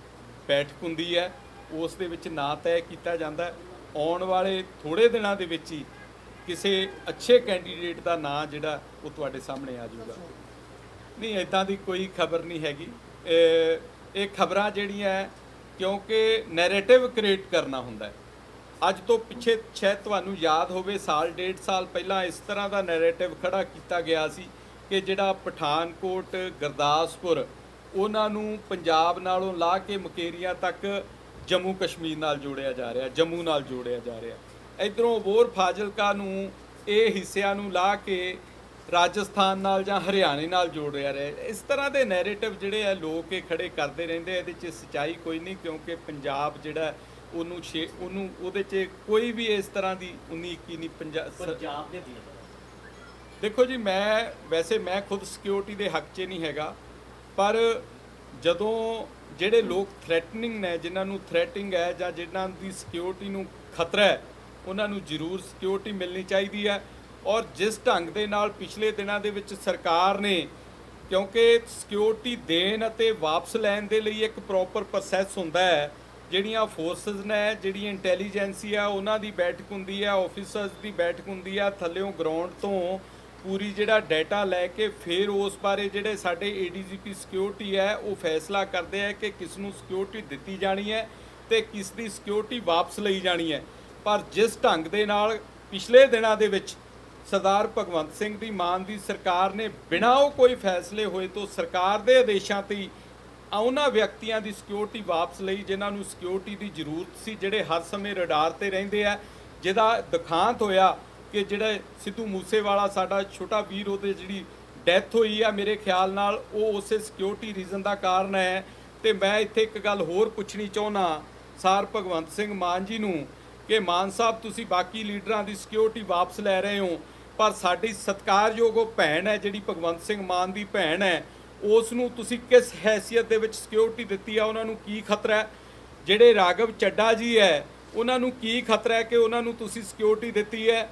ਬੈਠਕ ਹੁੰਦੀ ਹੈ, ਉਸ ਦੇ ਵਿੱਚ ਨਾਂ ਤੈਅ ਕੀਤਾ ਜਾਂਦਾ। ਆਉਣ ਵਾਲੇ ਥੋੜ੍ਹੇ ਦਿਨਾਂ ਦੇ ਵਿੱਚ ਹੀ ਕਿਸੇ ਅੱਛੇ ਕੈਂਡੀਡੇਟ ਦਾ ਨਾਂ ਜਿਹੜਾ ਉਹ ਤੁਹਾਡੇ ਸਾਹਮਣੇ ਆ ਜਾਊਗਾ। ਨਹੀਂ, ਇੱਦਾਂ ਦੀ ਕੋਈ ਖਬਰ ਨਹੀਂ ਹੈਗੀ। ਇਹ ਖਬਰਾਂ ਜਿਹੜੀਆਂ ਕਿਉਂਕਿ ਨੈਰੇਟਿਵ ਕ੍ਰੀਏਟ ਕਰਨਾ ਹੁੰਦਾ ਹੈ। ਅੱਜ ਤੋਂ ਪਿੱਛੇ ਸ਼ਾਇਦ ਤੁਹਾਨੂੰ ਯਾਦ ਹੋਵੇ, ਸਾਲ ਡੇਢ ਸਾਲ ਪਹਿਲਾਂ ਇਸ ਤਰ੍ਹਾਂ ਦਾ ਨੈਰੇਟਿਵ ਖੜਾ ਕੀਤਾ ਗਿਆ ਸੀ ਕਿ ਜਿਹੜਾ ਪਠਾਨਕੋਟ, ਗੁਰਦਾਸਪੁਰ, ਉਹਨਾਂ ਨੂੰ ਪੰਜਾਬ ਨਾਲੋਂ ਲਾ ਕੇ ਮੁਕੇਰੀਆਂ ਤੱਕ ਜੰਮੂ ਕਸ਼ਮੀਰ ਨਾਲ ਜੋੜਿਆ ਜਾ ਰਿਹਾ, ਜੰਮੂ ਨਾਲ ਜੋੜਿਆ ਜਾ ਰਿਹਾ। ਇੱਧਰੋਂ ਬੋਰ ਫਾਜ਼ਿਲਕਾ ਨੂੰ, ਇਹ ਹਿੱਸਿਆਂ ਨੂੰ ਲਾ ਕੇ ਰਾਜਸਥਾਨ ਨਾਲ ਜਾਂ ਹਰਿਆਣੇ ਨਾਲ ਜੋੜ ਰਿਹਾ। ਇਸ ਤਰ੍ਹਾਂ ਦੇ ਨੈਰੇਟਿਵ ਜਿਹੜੇ ਆ ਲੋਕ ਇਹ ਖੜੇ ਕਰਦੇ ਰਹਿੰਦੇ, ਇਹਦੇ 'ਚ ਸੱਚਾਈ ਕੋਈ ਨਹੀਂ, ਕਿਉਂਕਿ ਪੰਜਾਬ ਜਿਹੜਾ ਉਹਨੂੰ ਉਹਦੇ 'ਚ ਕੋਈ ਵੀ ਇਸ ਤਰ੍ਹਾਂ ਦੀ 19-21 ਨਹੀਂ। ਪੰਜਾਬ ਦੇ ਦੇਖੋ ਜੀ, ਮੈਂ ਖੁਦ ਸਿਕਿਉਰਿਟੀ ਦੇ ਹੱਕ 'ਚ ਨਹੀਂ ਹੈਗਾ, ਪਰ ਜਦੋਂ ਜਿਹੜੇ ਲੋਕ ਥ੍ਰੈਟਨਿੰਗ ਨੇ, ਜਿਨ੍ਹਾਂ ਨੂੰ ਥ੍ਰੈਟਿੰਗ ਹੈ ਜਾਂ ਜਿਨ੍ਹਾਂ ਦੀ ਸਿਕਿਉਰਿਟੀ ਨੂੰ ਖਤਰਾ ਹੈ, ਉਹਨਾਂ ਨੂੰ ਜ਼ਰੂਰ ਸਿਕਿਉਰਿਟੀ ਮਿਲਣੀ ਚਾਹੀਦੀ ਹੈ। ਔਰ ਜਿਸ ਢੰਗ ਦੇ ਨਾਲ ਪਿਛਲੇ ਦਿਨਾਂ ਦੇ ਵਿੱਚ ਸਰਕਾਰ ਨੇ, ਕਿਉਂਕਿ ਸਿਕਿਉਰਿਟੀ ਦੇਣ ਅਤੇ ਵਾਪਸ ਲੈਣ ਦੇ ਲਈ ਇੱਕ ਪ੍ਰੋਪਰ ਪ੍ਰੋਸੈਸ ਹੁੰਦਾ ਹੈ। ਜਿਹੜੀਆਂ ਫੋਰਸਿਸ ਨੇ, ਜਿਹੜੀਆਂ ਇੰਟੈਲੀਜੈਂਸੀ ਆ, ਉਹਨਾਂ ਦੀ ਬੈਠਕ ਹੁੰਦੀ ਆ, ਆਫੀਸਰਸ ਦੀ ਬੈਠਕ ਹੁੰਦੀ ਆ, ਥੱਲਿਓਂ ਗਰਾਊਂਡ ਤੋਂ ਪੂਰੀ ਜਿਹੜਾ ਡਾਟਾ ਲੈ ਕੇ ਫਿਰ ਉਸ ਬਾਰੇ ਜਿਹੜੇ ਸਾਡੇ ADGP ਸਿਕਿਉਰਿਟੀ ਹੈ ਉਹ ਫੈਸਲਾ ਕਰਦੇ ਆ ਕਿ ਕਿਸ ਨੂੰ ਸਿਕਿਉਰਿਟੀ ਦਿੱਤੀ ਜਾਣੀ ਹੈ ਤੇ ਕਿਸ ਦੀ ਸਿਕਿਉਰਿਟੀ ਵਾਪਸ ਲਈ ਜਾਣੀ ਹੈ। ਪਰ ਜਿਸ ਢੰਗ ਦੇ ਨਾਲ ਪਿਛਲੇ ਦਿਨਾਂ ਦੇ ਵਿੱਚ ਸਰਦਾਰ ਭਗਵੰਤ ਸਿੰਘ ਦੀ ਮਾਨ ਦੀ ਸਰਕਾਰ ਨੇ ਬਿਨਾਂ ਉਹ ਕੋਈ ਫੈਸਲੇ ਹੋਏ ਤੋਂ ਸਰਕਾਰ ਦੇ ਆਦੇਸ਼ਾਂ ਤੇ ਉਹਨਾਂ ਵਿਅਕਤੀਆਂ ਦੀ ਸਿਕਿਉਰਿਟੀ ਵਾਪਸ ਲਈ ਜਿਨ੍ਹਾਂ ਨੂੰ ਸਿਕਿਉਰਿਟੀ ਦੀ ਜ਼ਰੂਰਤ ਸੀ, ਜਿਹੜੇ ਹਰ ਸਮੇਂ ਰਡਾਰ ਤੇ ਰਹਿੰਦੇ ਆ, ਜਿਹਦਾ ਦਿਖਾਂਤ ਹੋਇਆ ਕਿ ਜਿਹੜਾ ਸਿੱਧੂ ਮੂਸੇਵਾਲਾ ਸਾਡਾ ਛੋਟਾ ਵੀਰ, ਉਹਦੇ ਜਿਹੜੀ ਡੈਥ ਹੋਈ ਆ, ਮੇਰੇ ਖਿਆਲ ਨਾਲ ਉਹ ਉਸੇ ਸਿਕਿਉਰਿਟੀ ਰੀਜ਼ਨ ਦਾ ਕਾਰਨ ਹੈ। ਤੇ ਮੈਂ ਇੱਥੇ ਇੱਕ ਗੱਲ ਹੋਰ ਪੁੱਛਣੀ ਚਾਹੁੰਦਾ ਸਰ ਭਗਵੰਤ ਸਿੰਘ ਮਾਨ ਜੀ ਨੂੰ ਕਿ ਮਾਨ ਸਾਹਿਬ, ਤੁਸੀਂ ਬਾਕੀ ਲੀਡਰਾਂ ਦੀ ਸਿਕਿਉਰਿਟੀ ਵਾਪਸ ਲੈ ਰਹੇ ਹੋ, ਪਰ ਸਾਡੀ ਸਤਿਕਾਰਯੋਗ ਉਹ ਭੈਣ ਹੈ ਜਿਹੜੀ ਭਗਵੰਤ ਸਿੰਘ ਮਾਨ ਦੀ ਭੈਣ ਹੈ, ਉਸ ਨੂੰ ਤੁਸੀਂ ਕਿਸ ਹੈਸੀਅਤ ਦੇ ਵਿੱਚ ਸਿਕਿਉਰਿਟੀ ਦਿੱਤੀ ਆ? ਉਹਨਾਂ ਨੂੰ ਕੀ ਖਤਰਾ ਹੈ? ਜਿਹੜੇ ਰਾਘਵ ਚੱਡਾ ਜੀ ਹੈ, ਉਹਨਾਂ ਨੂੰ ਕੀ ਖਤਰਾ ਹੈ ਕਿ ਉਹਨਾਂ ਨੂੰ ਤੁਸੀਂ ਸਿਕਿਉਰਿਟੀ ਦਿੱਤੀ ਹੈ?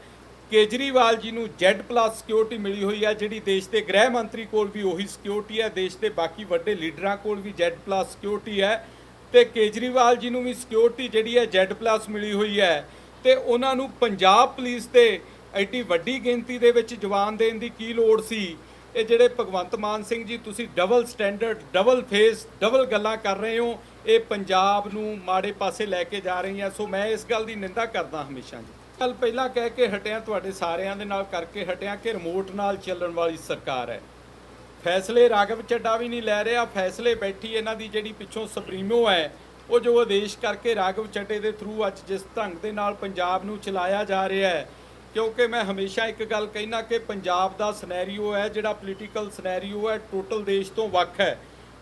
ਕੇਜਰੀਵਾਲ ਜੀ ਨੂੰ Z+ ਸਿਕਿਉਰਿਟੀ ਮਿਲੀ ਹੋਈ ਹੈ, ਜਿਹੜੀ ਦੇਸ਼ ਦੇ ਗ੍ਰਹਿ ਮੰਤਰੀ ਕੋਲ ਵੀ ਉਹੀ ਸਿਕਿਉਰਿਟੀ ਹੈ, ਦੇਸ਼ ਦੇ ਬਾਕੀ ਵੱਡੇ ਲੀਡਰਾਂ ਕੋਲ ਵੀ Z+ ਸਿਕਿਉਰਿਟੀ ਹੈ, ਤੇ ਕੇਜਰੀਵਾਲ ਜੀ ਨੂੰ ਵੀ ਸਿਕਿਉਰਿਟੀ ਜਿਹੜੀ ਹੈ Z+ ਮਿਲੀ ਹੋਈ ਹੈ। ਤੇ ਉਹਨਾਂ ਨੂੰ ਪੰਜਾਬ ਪੁਲਿਸ ਤੇ ਐਡੀ ਵੱਡੀ ਗਿਣਤੀ ਦੇ ਵਿੱਚ ਜਵਾਨ ਦੇਣ ਦੀ ਕੀ ਲੋੜ ਸੀ? ਇਹ ਜਿਹੜੇ ਭਗਵੰਤ ਮਾਨ ਸਿੰਘ ਜੀ, ਤੁਸੀਂ double standard, double face, double ਗੱਲਾਂ ਕਰ ਰਹੇ ਹੋ, ਇਹ ਪੰਜਾਬ ਨੂੰ ਮਾੜੇ ਪਾਸੇ ਲੈ ਕੇ ਜਾ ਰਹੀਆਂ। ਸੋ ਮੈਂ ਇਸ ਗੱਲ ਦੀ ਨਿੰਦਾ ਕਰਦਾ ਹਮੇਸ਼ਾ ਜੀ। ਕੱਲ ਪਹਿਲਾਂ ਕਹਿ ਕੇ ਹਟਿਆ, ਤੁਹਾਡੇ ਸਾਰਿਆਂ ਦੇ ਨਾਲ ਕਰਕੇ ਹਟਿਆ ਕਿ ਰਿਮੋਟ ਨਾਲ ਚੱਲਣ ਵਾਲੀ ਸਰਕਾਰ ਹੈ। ਫੈਸਲੇ ਰਾਘਵ ਚੱਡਾ ਵੀ ਨਹੀਂ ਲੈ ਰਿਹਾ, ਫੈਸਲੇ ਬੈਠੀ ਇਹਨਾਂ ਦੀ ਜਿਹੜੀ ਪਿੱਛੋਂ ਸੁਪਰੀਮੋ ਹੈ, ਉਹ ਜੋ ਆਦੇਸ਼ ਕਰਕੇ ਰਾਘਵ ਚੱਡੇ ਦੇ ਥਰੂ ਅੱਜ ਜਿਸ ਢੰਗ ਦੇ ਨਾਲ ਪੰਜਾਬ ਨੂੰ ਚਲਾਇਆ ਜਾ ਰਿਹਾ ਹੈ, ਕਿਉਂਕਿ ਮੈਂ ਹਮੇਸ਼ਾ ਇੱਕ ਗੱਲ ਕਹਿਣਾ ਕਿ ਪੰਜਾਬ ਦਾ ਸਿਨੈਰੀਓ ਹੈ ਜਿਹੜਾ ਪੋਲੀਟੀਕਲ ਸਿਨੈਰੀਓ ਹੈ ਟੋਟਲ ਦੇਸ਼ ਤੋਂ ਵੱਖ ਹੈ।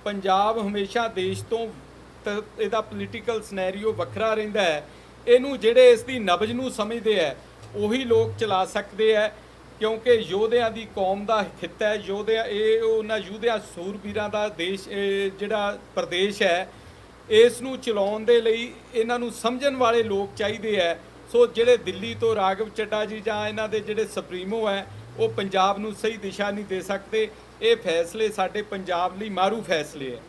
ਪੰਜਾਬ ਹਮੇਸ਼ਾ ਦੇਸ਼ ਤੋਂ ਇਹਦਾ ਪੋਲੀਟੀਕਲ ਸਿਨੈਰੀਓ ਵੱਖਰਾ ਰਹਿੰਦਾ ਹੈ। ਇਹਨੂੰ ਜਿਹੜੇ ਇਸ ਦੀ ਨਬਜ਼ ਨੂੰ ਸਮਝਦੇ ਹੈ ਉਹੀ ਲੋਕ ਚਲਾ ਸਕਦੇ ਹੈ, ਕਿਉਂਕਿ ਯੋਧਿਆਂ ਦੀ ਕੌਮ ਦਾ ਖਿੱਤਾ ਹੈ। ਇਹ ਉਹਨਾਂ ਯੋਧਿਆਂ ਸੂਰਬੀਰਾਂ ਦਾ ਦੇਸ਼ ਜਿਹੜਾ ਪ੍ਰਦੇਸ਼ ਹੈ, ਇਸ ਨੂੰ ਚਲਾਉਣ ਦੇ ਲਈ ਇਹਨਾਂ ਨੂੰ ਸਮਝਣ ਵਾਲੇ ਲੋਕ ਚਾਹੀਦੇ ਹੈ। ਸੋ ਜਿਹੜੇ ਦਿੱਲੀ ਤੋਂ ਰਾਘਵ ਚੱਡਾ ਜੀ ਜਾਂ ਇਹਨਾਂ ਦੇ ਜਿਹੜੇ ਸੁਪਰੀਮੋ ਹੈ ਉਹ ਪੰਜਾਬ ਨੂੰ ਸਹੀ ਦਿਸ਼ਾ ਨਹੀਂ ਦੇ ਸਕਦੇ। ਇਹ ਫੈਸਲੇ ਸਾਡੇ ਪੰਜਾਬ ਲਈ ਮਾਰੂ ਫੈਸਲੇ ਹੈ।